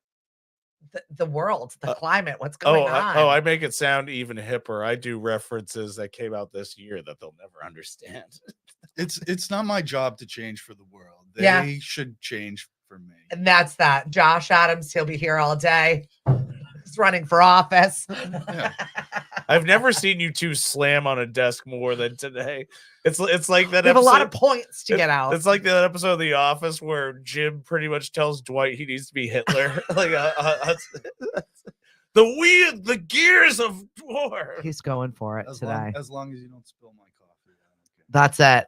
the world, the climate, what's going on? I make it sound even hipper. I do references that came out this year that they'll never understand. It's not my job to change for the world. They should change for me. And that's that. Josh Adams, he'll be here all day. He's running for office. Yeah. I've never seen you two slam on a desk more than today. It's like that. We have a lot of points to get out. It's like that episode of The Office where Jim pretty much tells Dwight he needs to be Hitler. Like the gears of war. He's going for it today. As long as you don't spill my coffee. That's it.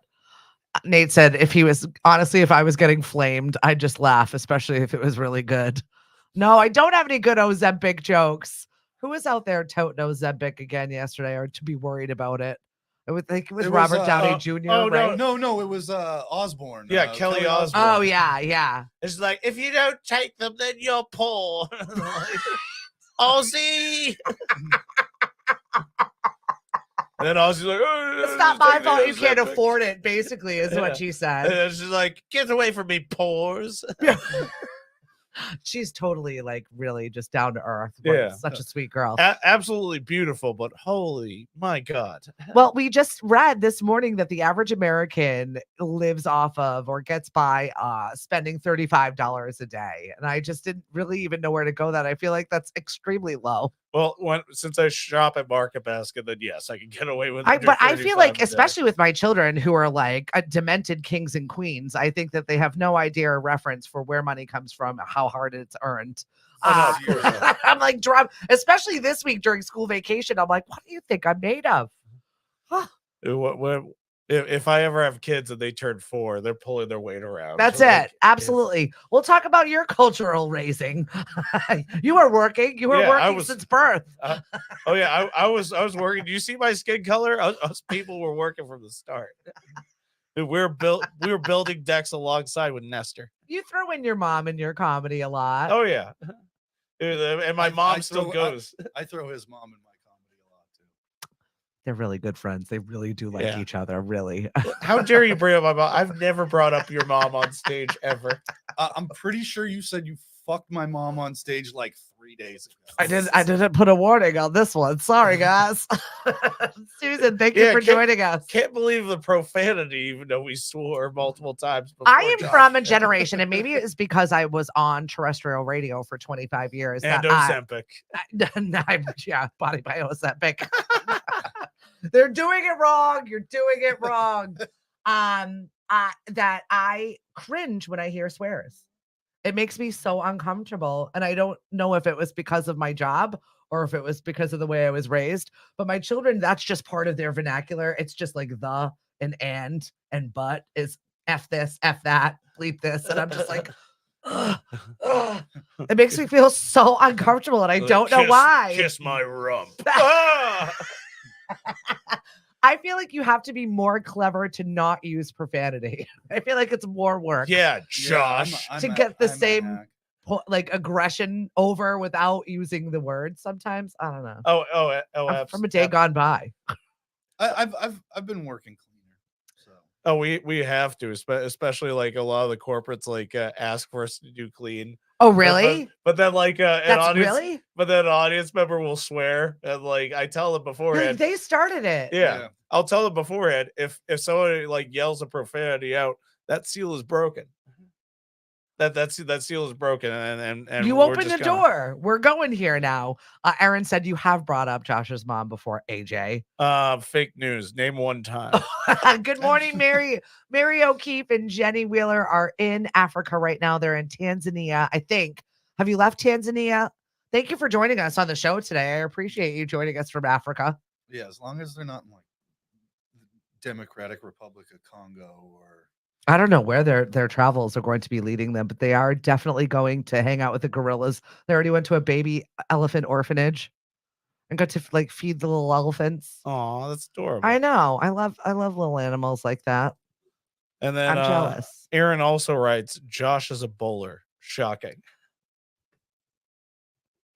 Nate said if I was getting flamed, I'd just laugh, especially if it was really good. No, I don't have any good Ozempic jokes. Who was out there toting Ozempic again yesterday, or to be worried about it? I would think it was Robert Downey Jr. Oh, right? No, it was Osborne. Yeah, Kelly Osborne. Oh, yeah. It's like, if you don't take them, then you're poor. Ozzy. And then Ozzy's like, oh, It's not my take the fault you can't Ozempic. afford it, basically, is Yeah. what she And said. then she's like, get away from me, pores. She's totally like really just down to earth. But Yeah. such a sweet girl. Absolutely beautiful, but holy my God. Well, we just read this morning that the average American lives off of or gets by spending $35 a day. And I just didn't really even know where to go that. I feel like that's extremely low. Well, since I shop at Market Basket, then yes, I can get away with it. But I feel like, 35 a day. especially with my children who are like demented kings and queens, I think that they have no idea or reference for where money comes from, how hard it's earned. Oh, no, of course not. I'm like, especially this week during school vacation. I'm like, what do you think I'm made of? If I ever have kids and they turn 4, they're pulling their weight around. That's So, it. like, Absolutely. We'll talk about your cultural raising. You were working. You were Yeah, I working was- since birth. Oh yeah, I was working. Do you see my skin color? Us people were working from the start. Dude, we were building decks alongside with Nestor. You throw in your mom in your comedy a lot. Oh yeah. Dude, and my mom still goes. I throw his mom in my comedy a lot too. They're really good friends. They really do like Yeah. each other. Really. How dare you bring up my mom? I've never brought up your mom on stage ever. I'm pretty sure you said you fucked my mom on stage like 3 days ago. I didn't put a warning on this one. Sorry, guys. Susan, thank you Yeah, for joining us. Can't believe the profanity, even though we swore multiple times before. I am Josh. from a generation, and maybe it's because I was on terrestrial radio for 25 years. And that I- Ozempic. yeah, body by Ozempic. They're doing it wrong. You're doing it wrong. That I cringe when I hear swears. It makes me so uncomfortable. And I don't know if it was because of my job or if it was because of the way I was raised. But my children, that's just part of their vernacular. It's just like the and but is F this, F that, bleep this. And I'm just like, ugh, ugh. It makes me feel so uncomfortable. And I don't know why. Kiss my rump. Ah! I feel like you have to be more clever to not use profanity. I feel like it's more work. Yeah, Josh. To get the same like aggression over without using the word sometimes. I don't know. Oh, From a day gone by. I've been working cleaner. So Oh, we have to, especially like a lot of the corporates like ask for us to do clean. Oh, really? But then like an That's audience, really? but then an audience member will swear, and like I tell them Like, beforehand. they started it. Yeah, I'll tell them beforehand if somebody like yells a profanity out, that seal is broken. That seal is broken, and You we're open the just gonna- door. We're going here now. Aaron said you have brought up Josh's mom before, AJ. Fake news. Name one time. Good morning, Mary. Mary O'Keefe and Jenny Wheeler are in Africa right now. They're in Tanzania, I think. Have you left Tanzania? Thank you for joining us on the show today. I appreciate you joining us from Africa. yeah, as long as they're not in like Democratic Republic of Congo or I don't know where their travels are going to be leading them, but they are definitely going to hang out with the gorillas. They already went to a baby elephant orphanage and got to like feed the little elephants. Oh, that's adorable. I know. I love little animals like that. And then I'm jealous. Aaron also writes, Josh is a bowler. Shocking.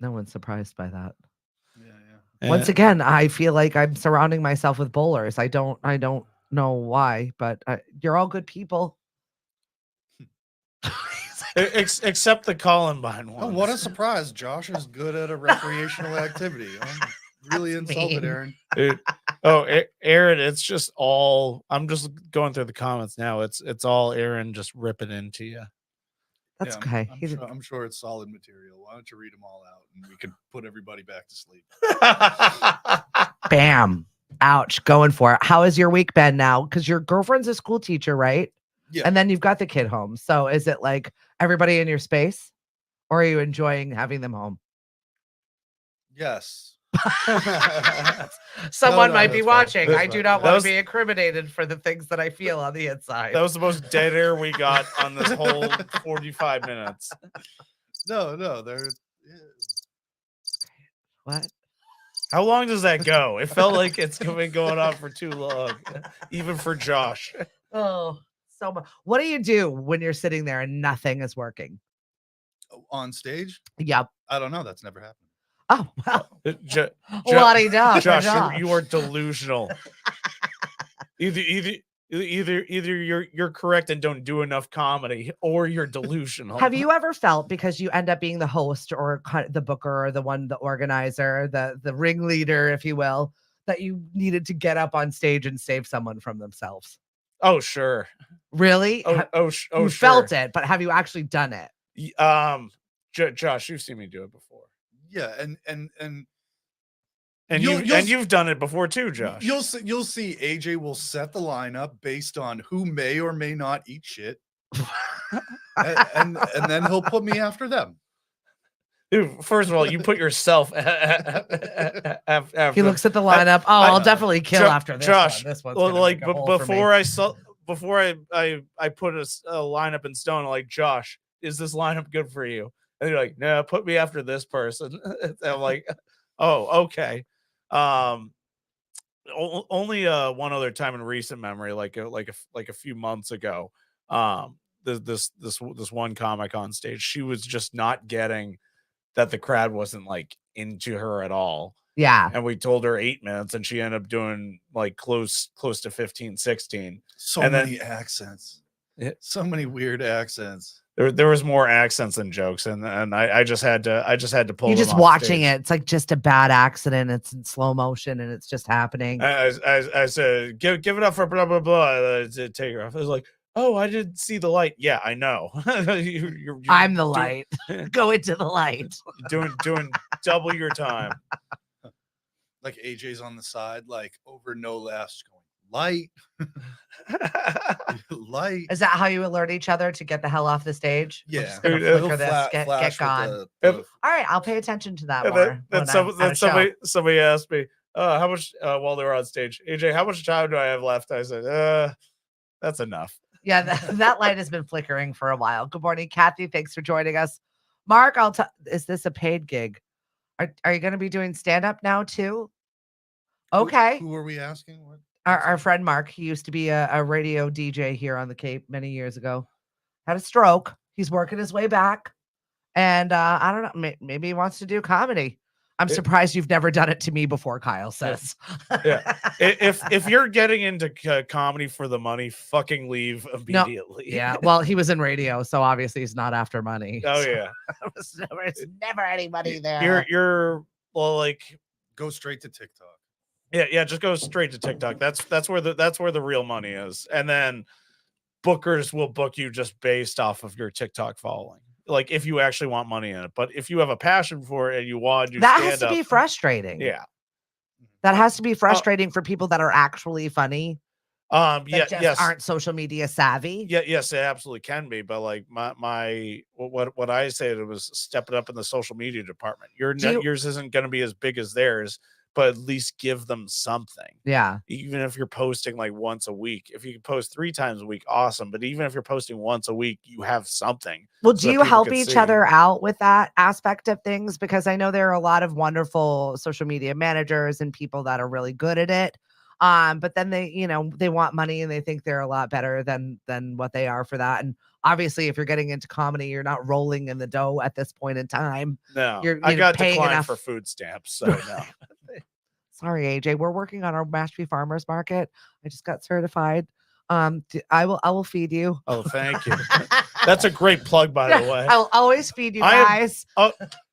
No one's surprised by that. yeah. Once again, I feel like I'm surrounding myself with bowlers. I don't know why, but you're all good people. Except the Columbine one. Oh, what a surprise. Josh is good at a recreational activity. I'm really That's insulted, mean. Aaron. Dude. Oh, Aaron, it's just all. I'm just going through the comments now. It's all Aaron just ripping into you. That's Yeah, okay. I'm sure it's solid material. Why don't you read them all out and we can put everybody back to sleep? Bam. Ouch. Going for it. How has your week been now? Because your girlfriend's a school teacher, right? Yeah. And then you've got the kid home. So is it like everybody in your space? Or are you enjoying having them home? Yes. Someone no, might that's be fine. watching. That's I do fine. not That want was- to be incriminated for the things that I feel on the inside. That was the most dead air we got on this whole 45 minutes. No, they're What? How long does that go? It felt like it's been going on for too long, even for Josh. Oh, so much. What do you do when you're sitting there and nothing is working? on stage. Yep. I don't know. That's never happened. Oh, well. Josh, Josh. you are delusional. Either you're correct and don't do enough comedy, or you're delusional. Have you ever felt, because you end up being the host or the booker or the organizer, the ringleader, if you will, that you needed to get up on stage and save someone from themselves? Oh, sure. Really? You sure. Felt it, but have you actually done it? Josh, you've seen me do it before. Yeah, and you've done it before too, Josh. You'll see AJ will set the lineup based on who may or may not eat shit. and then he'll put me after them. Dude, first of all, you put yourself after he looks at the lineup. I'll definitely kill after this Josh, one. This one's like before I put a lineup in stone, I'm like, Josh, is this lineup good for you? And you're like, no, put me after this person. I'm like, oh, okay. Only one other time in recent memory, like a few months ago, this one comic on stage, she was just not getting that the crowd wasn't like into her at all. Yeah. And we told her 8 minutes and she ended up doing like close to 15, 16. So many accents. So many weird accents. There was more accents than jokes, and I just had to pull. You're them just off watching stage. it. It's like just a bad accident. It's in slow motion and it's just happening. I said, give it up for blah blah blah. Take her off. I was like, oh, I didn't see the light. Yeah, I know. I'm the light. Go into the light. Doing double your time. Like AJ's on the side, like over no laughs, going light. Light. Is that how you alert each other to get the hell off the stage? Yeah. Flicker this, get gone. All right, I'll pay attention to that more. Somebody asked me, how much while they were on stage, AJ, how much time do I have left? I said, that's enough. Yeah, that light has been flickering for a while. Good morning, Kathy. Thanks for joining us. Mark, is this a paid gig? Are you going to be doing stand-up now too? Okay. Who are we asking? What? Our friend Mark, he used to be a radio DJ here on the Cape many years ago. Had a stroke. He's working his way back. And I don't know, maybe he wants to do comedy. I'm surprised you've never done it to me before, Kyle says. Yeah. If you're getting into comedy for the money, fucking leave immediately. No. Yeah. Well, he was in radio, so obviously he's not after money. Oh, yeah. It's never any money there. You're well, like, go straight to TikTok. Yeah, just go straight to TikTok. That's where the real money is. And then bookers will book you just based off of your TikTok following. Like if you actually want money in it. But if you have a passion for it and you want to do that has to be frustrating. Yeah. That has to be frustrating for people that are actually funny. Yes. Aren't social media savvy. Yeah, yes, it absolutely can be. But like what I said, it was step it up in the social media department. Yours isn't going to be as big as theirs, but at least give them something. Yeah. Even if you're posting like once a week, if you can post 3 times a week, awesome. But even if you're posting once a week, you have something. Well, do you help each other out with that aspect of things? Because I know there are a lot of wonderful social media managers and people that are really good at it. But then they want money and they think they're a lot better than what they are for that. And obviously, if you're getting into comedy, you're not rolling in the dough at this point in time. No, I got declined for food stamps, so no. Sorry, AJ. We're working on our Mashpee Farmers Market. I just got certified. I will feed you. Oh, thank you. That's a great plug, by the way. I'll always feed you guys.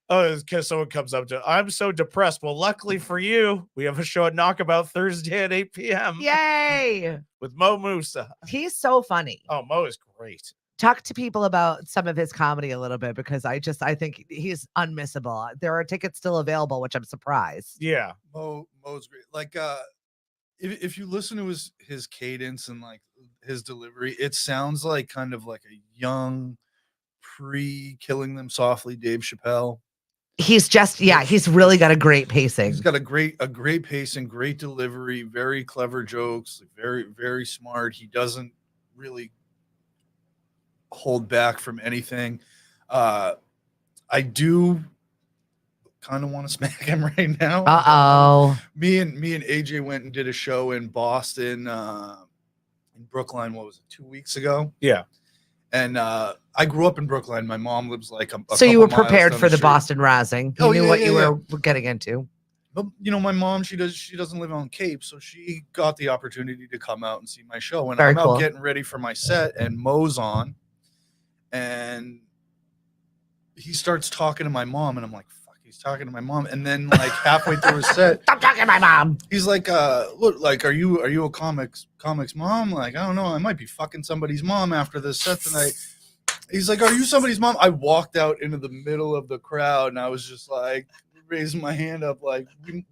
Because someone comes up to, I'm so depressed. Well, luckily for you, we have a show at Knockabout Thursday at 8 p.m. Yay! With Mo Musa. He's so funny. Oh, Mo is great. Talk to people about some of his comedy a little bit, because I think he's unmissable. There are tickets still available, which I'm surprised. Yeah. Mo's great. Like if you listen to his cadence and like his delivery, it sounds like kind of like a young pre-Killing Them Softly Dave Chappelle. He's just he's really got a great pacing. He's got a great pacing, great delivery, very clever jokes, very, very smart. He doesn't really hold back from anything. I do kind of want to smack him right now. Me and AJ went and did a show in Boston, in Brookline. What was it, 2 weeks ago? Yeah. And I grew up in Brookline. My mom lives like a So you couple were miles prepared down for the street. Boston Razzing. You Oh, knew yeah, what yeah, you yeah. were getting into. But my mom, she doesn't live on Cape, so she got the opportunity to come out and see my show. And Very I'm cool. out getting ready for my set, and Mo's on, and he starts talking to my mom, and I'm like, fuck, he's talking to my mom. And then like halfway through his set, Stop talking to my mom. he's like, look, like, are you a comics mom? Like, I don't know, I might be fucking somebody's mom after this set tonight. He's like, are you somebody's mom? I walked out into the middle of the crowd, and I was just like raising my hand up, like,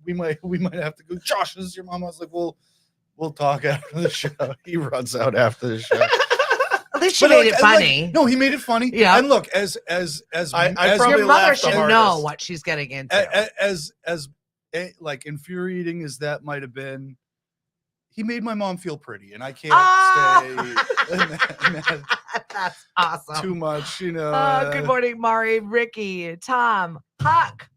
we might have to go. Josh, this is your mom. I was like, well, we'll talk after the show. He runs out after the show. At least she made it funny. No, he made it funny. Yeah. And look, as I as probably Your mother laughed the should know hardest. what she's getting into. as like infuriating as that might have been, he made my mom feel pretty, and I can't stay in that That's awesome. too much, you know. Good morning, Mari, Ricky, Tom, Huck.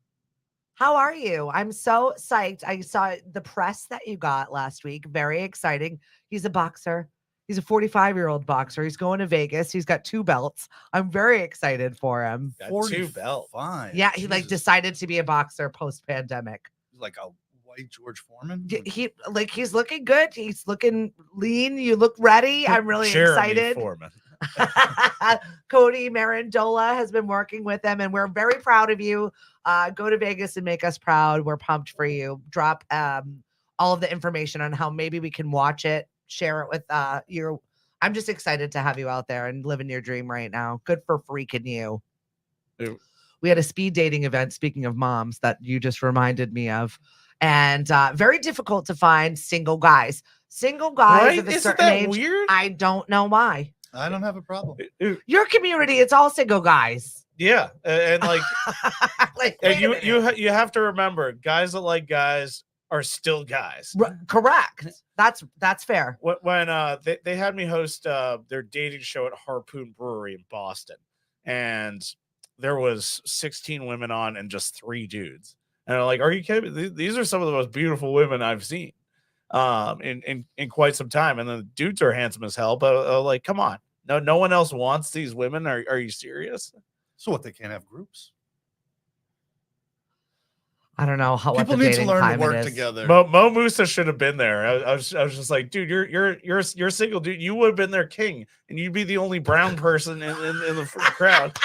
How are you? I'm so psyched. I saw the press that you got last week. Very exciting. He's a boxer. He's a 45-year-old boxer. He's going to Vegas. He's got 2 belts. I'm very excited for him. Got 2 belts. Fine. Yeah, he like decided to be a boxer post-pandemic. like a white George Foreman. He's looking good. He's looking lean. You look ready. I'm really Jeremy excited. Foreman. Cody Marandola has been working with them, and we're very proud of you. Go to Vegas and make us proud. We're pumped for you. Drop all of the information on how maybe we can watch it, share it with your. I'm just excited to have you out there and living your dream right now. Good for freaking you. Ew. We had a speed dating event, speaking of moms, that you just reminded me of. And very difficult to find single guys. Single guys Right? of a Isn't certain that age. weird? I don't know why. I don't have a problem. Your community, it's all single guys. Yeah, and like, Like, and wait a minute. you have to remember, guys that like guys are still guys. Correct. That's fair. When they had me host their dating show at Harpoon Brewery in Boston, and there was 16 women on and just 3 dudes. And I'm like, are you kidding me? These are some of the most beautiful women I've seen in quite some time. And the dudes are handsome as hell, but like, come on. No one else wants these women. Are you serious? So what? They can't have groups. I don't know how People what the need to dating learn to climate work is. together. Mo Musa should have been there. I was just like, dude, you're single, dude. You would have been their king, and you'd be the only brown person in the crowd,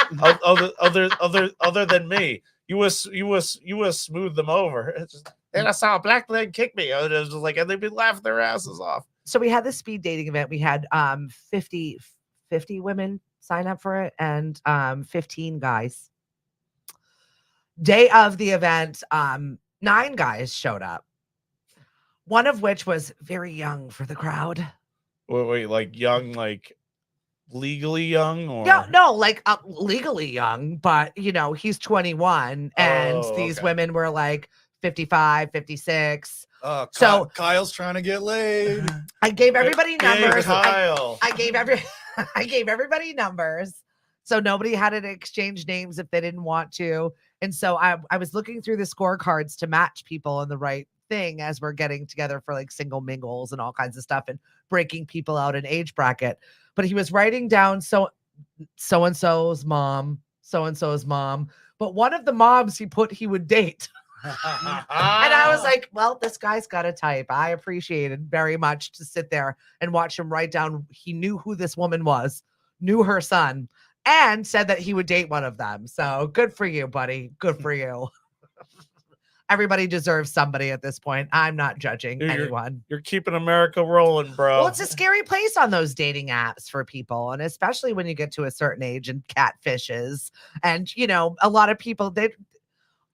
other than me. You was smooth them over. It's just, and I saw a black leg kick me. It was just like, and they'd be laughing their asses off. So we had this speed dating event. We had 50 women sign up for it and 15 guys. Day of the event, 9 guys showed up. One of which was very young for the crowd. Wait, like young, like legally young, or No, like legally young, but he's 21, and these women were like 55, 56. So Kyle's trying to get laid. I gave everybody numbers. Kyle. I gave everybody numbers, so nobody had to exchange names if they didn't want to. And so I was looking through the scorecards to match people in the right thing as we're getting together for like single mingles and all kinds of stuff and breaking people out in age bracket. But he was writing down so-and-so's mom, so-and-so's mom. But one of the moms he would date. And I was like, well, this guy's got a type. I appreciated very much to sit there and watch him write down. He knew who this woman was, knew her son, and said that he would date one of them. So good for you, buddy. Good for you. Everybody deserves somebody at this point. I'm not judging anyone. You're keeping America rolling, bro. Well, it's a scary place on those dating apps for people. And especially when you get to a certain age and catfishes. And, a lot of people,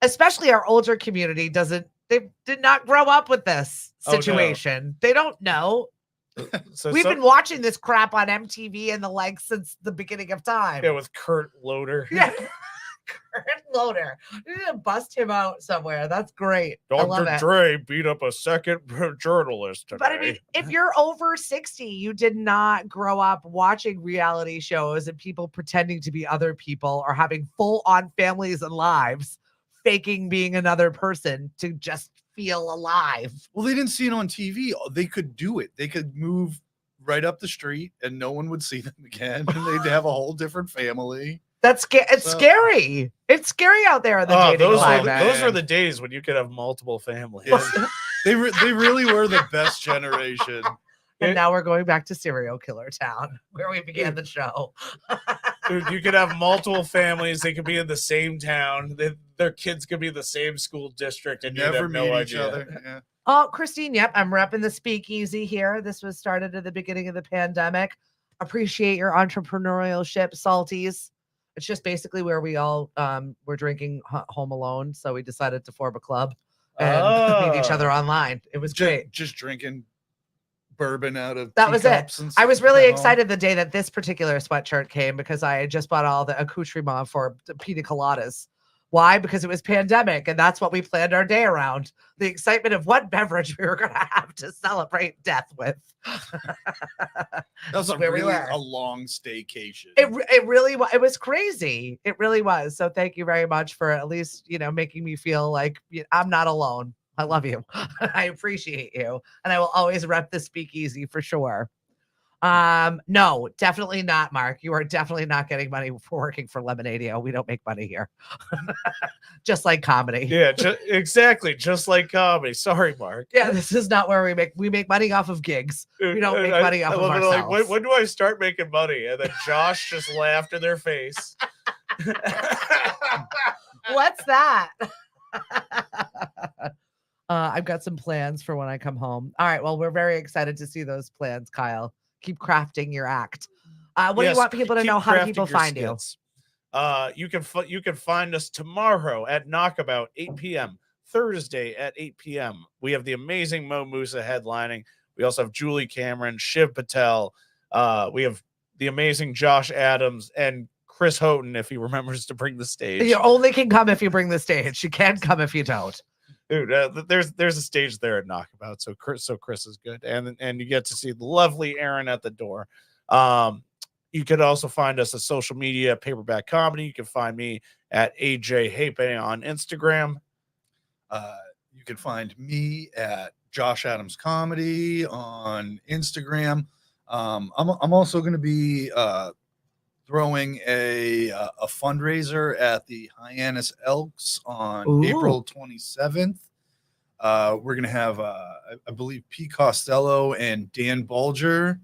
especially our older community, they did not grow up with this situation. No. They don't know. We've been watching this crap on MTV and the like since the beginning of time. Yeah, with Kurt Loder. Yeah. Kurt Loder. You need to bust him out somewhere. That's great. Dr. Dre beat up a second journalist today. But I mean, if you're over 60, you did not grow up watching reality shows and people pretending to be other people or having full-on families and lives, faking being another person to just feel alive. Well, they didn't see it on TV. They could do it. They could move right up the street, and no one would see them again, and they'd have a whole different family. It's scary. It's scary out there in the dating those climate. were the days when you could have multiple families. Yeah. They really were the best generation. And now we're going back to serial killer town where we began the show. Dude, you could have multiple families. They could be in the same town. Their kids could be in the same school district, and Never you'd have no meet each idea. other. Yeah. Oh, Christine, yep, I'm repping the speakeasy here. This was started at the beginning of the pandemic. Appreciate your entrepreneurship, salties. It's just basically where we all were drinking home alone, so we decided to form a club and meet each other online. It was great. Just drinking bourbon out of that was it. teacups and I was stuff really at home. excited the day that this particular sweatshirt came because I had just bought all the accoutrement for the pina coladas. Why? Because it was pandemic, and that's what we planned our day around. The excitement of what beverage we were going to have to celebrate death with. That was where we really were. a long staycation. It really was. It was crazy. It really was. So thank you very much for at least, making me feel like I'm not alone. I love you. I appreciate you. And I will always rep the speakeasy for sure. No, definitely not, Mark. You are definitely not getting money for working for Lemonadio. We don't make money here. Just like comedy. Yeah, exactly. Just like comedy. Sorry, Mark. Yeah, this is not where we make money off of gigs. We don't make money off of love it, ourselves. like, when do I start making money? And then Josh just laughed in their face. What's that? I've got some plans for when I come home. All right. Well, we're very excited to see those plans, Kyle. Keep crafting your act. What do you want people to know? How do people find you? You can find us tomorrow at Knockabout, 8 p.m. Thursday at 8 p.m. We have the amazing Mo Musa headlining. We also have Julie Cameron, Shiv Patel. We have the amazing Josh Adams and Chris Houghton, if he remembers to bring the stage. You only can come if you bring the stage. You can't come if you don't. Dude, there's a stage there at Knockabout, so Chris is good, and you get to see the lovely Aaron at the door. You could also find us at social media, Paperback Comedy. You can find me at AJ Hapenny on Instagram. You can find me at Josh Adams Comedy on Instagram. I'm also going to be throwing a fundraiser at the Hyannis Elks on April 27th. We're going to have, I believe, P. Costello and Dan Bulger,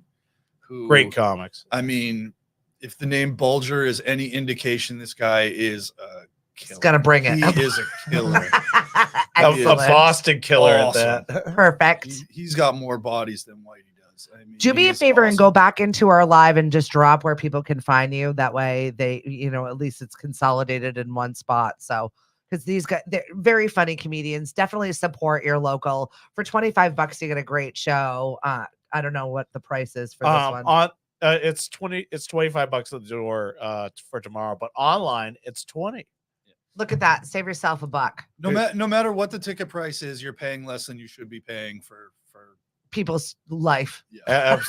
who Great comics. I mean, if the name Bulger is any indication, this guy is a killer. He's got to bring it. He is a killer. A Boston killer Awesome. at that. Perfect. He's got more bodies than Whitey does. I mean, Do me a favor and go back into our live and just drop where people can find you. That way they, at least it's consolidated in one spot. So, because these guys, they're very funny comedians. Definitely support your local. For $25, you get a great show. I don't know what the price is for this one. It's $25 at the door for tomorrow, but online it's $20. Look at that. Save yourself a buck. No matter what the ticket price is, you're paying less than you should be paying for people's life. Yeah.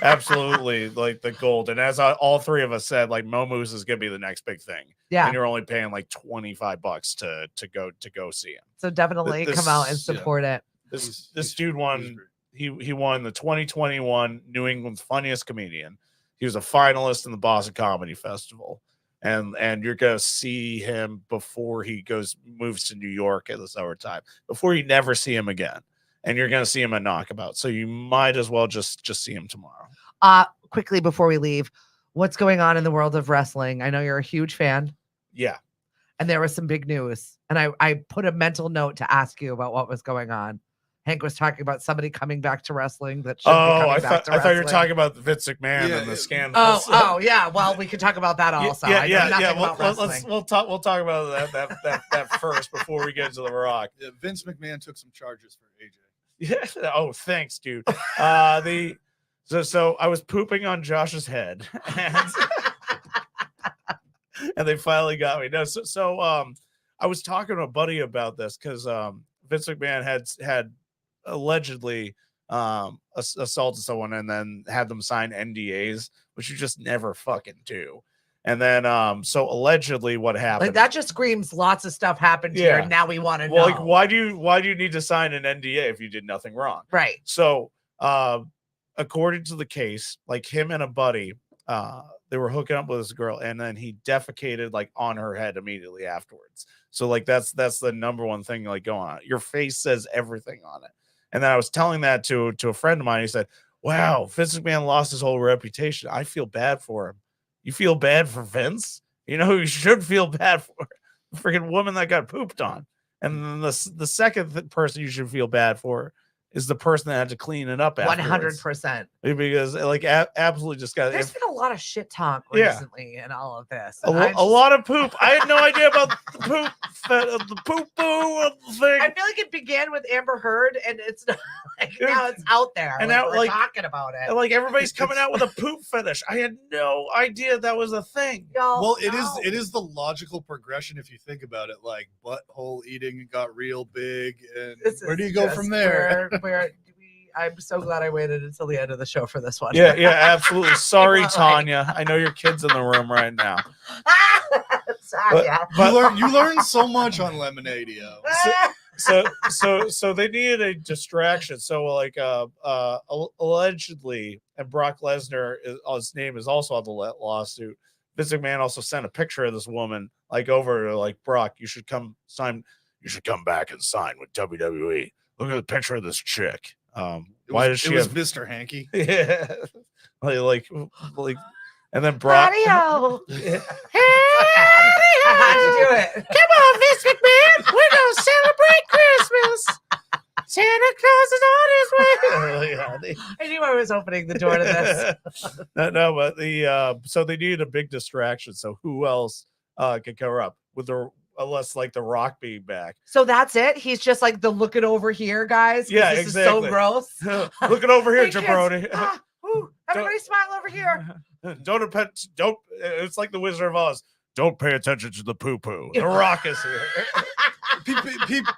Absolutely, like the gold. And as all three of us said, like Momoose is gonna be the next big thing. Yeah, and you're only paying like $25 to go see him. So definitely come out and support it. This dude won. He won the 2021 New England's Funniest Comedian. He was a finalist in the Boston Comedy Festival. And you're gonna see him before he moves to New York at the summertime, before you never see him again. And you're gonna see him at Knockabout. So you might as well just see him tomorrow. Quickly before we leave, what's going on in the world of wrestling? I know you're a huge fan. Yeah. And there was some big news. And I put a mental note to ask you about what was going on. Hank was talking about somebody coming back to wrestling that should be coming back to I thought you were wrestling. talking about Vince McMahon and the scandal. Oh, yeah. Well, we could talk about that also. Yeah. We'll talk about that first before we get into The Rock. Yeah, Vince McMahon took some charges for AJ. Yeah. Oh, thanks, dude. So I was pooping on Josh's head, and they finally got me. No, so I was talking to a buddy about this because Vince McMahon had allegedly assaulted someone and then had them sign NDAs, which you just never fucking do. And then so allegedly what happened, like, that just screams lots of stuff happened here, and now we want to know. Like, why do you need to sign an NDA if you did nothing wrong? Right. So according to the case, like him and a buddy, they were hooking up with this girl, and then he defecated like on her head immediately afterwards. So like that's the number one thing like going on. Your face says everything on it. And then I was telling that to a friend of mine. He said, "Wow, Vince McMahon lost his whole reputation. I feel bad for him." You feel bad for Vince? You know who you should feel bad for? The freaking woman that got pooped on. And then the second person you should feel bad for is the person that had to clean it up afterwards. 100%. Because like absolutely just got There's been a lot of shit talk Yeah. recently in all of this. a, and I a lot of poop. I had no idea about the poop, the poo poo thing. I feel like it began with Amber Heard, and it's not, like now it's out there, And like, now, we're like- talking about it. And like everybody's coming out with a poop fetish. I had no idea that was a thing. Y'all Well, know. it is the logical progression if you think about it. Like butthole eating got real big, and This where do is you go just from there? Where do we? I'm so glad I waited until the end of the show for this one. Yeah, absolutely. Sorry, Like- Tanya. I know your kid's in the room right now. Sorry, yeah. You learn so much on Lemonade-O. So they needed a distraction. So like allegedly, and Brock Lesnar his name is also on the lawsuit. Vince McMahon also sent a picture of this woman like over to like, Brock, you should come back and sign with WWE. Look at the picture of this chick. Why does she It was have Mr. Hanky. yeah like and then Brock Radio. Yeah. I had to do it. Come on, Vince McMahon. We're gonna celebrate Christmas. Santa Claus is on his way. I knew I was opening the door to this. no, but so they needed a big distraction. So who else could cover up with unless like The Rock being back? So that's it. He's just like the looking over here, guys. 'cause Yeah, this exactly. is so gross. Looking over here, Hey, kids. jabroni. Everybody smile over here. Don't. It's like the Wizard of Oz. Don't pay attention to the poo poo. The Rock is here.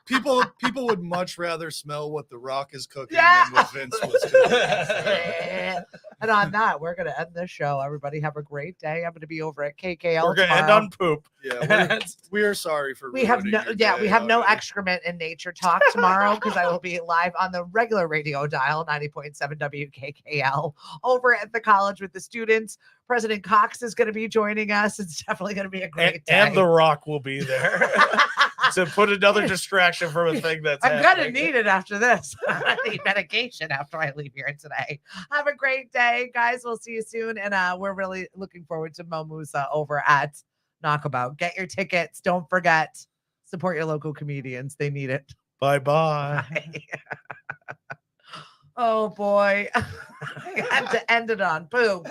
People would much rather smell what The Rock is cooking Yeah. than what Vince was cooking. And on that, we're going to end this show. Everybody have a great day. I'm going to be over at KKL We're gonna end tomorrow. on poop. Yeah, we are sorry for We have ruining no, your yeah, we day have no already. excrement in nature talk tomorrow because I will be live on the regular radio dial 90.7 WKKL over at the college with the students. President Cox is going to be joining us. It's definitely going to be a great day. And The Rock will be there to put another distraction from a thing that's I'm happening. gonna need it after this. I need medication after I leave here today. Have a great day, guys. We'll see you soon, and we're really looking forward to Mo Musa over at Knockabout. Get your tickets. Don't forget, support your local comedians. They need it. Bye-bye. Oh boy, I had to end it on poop.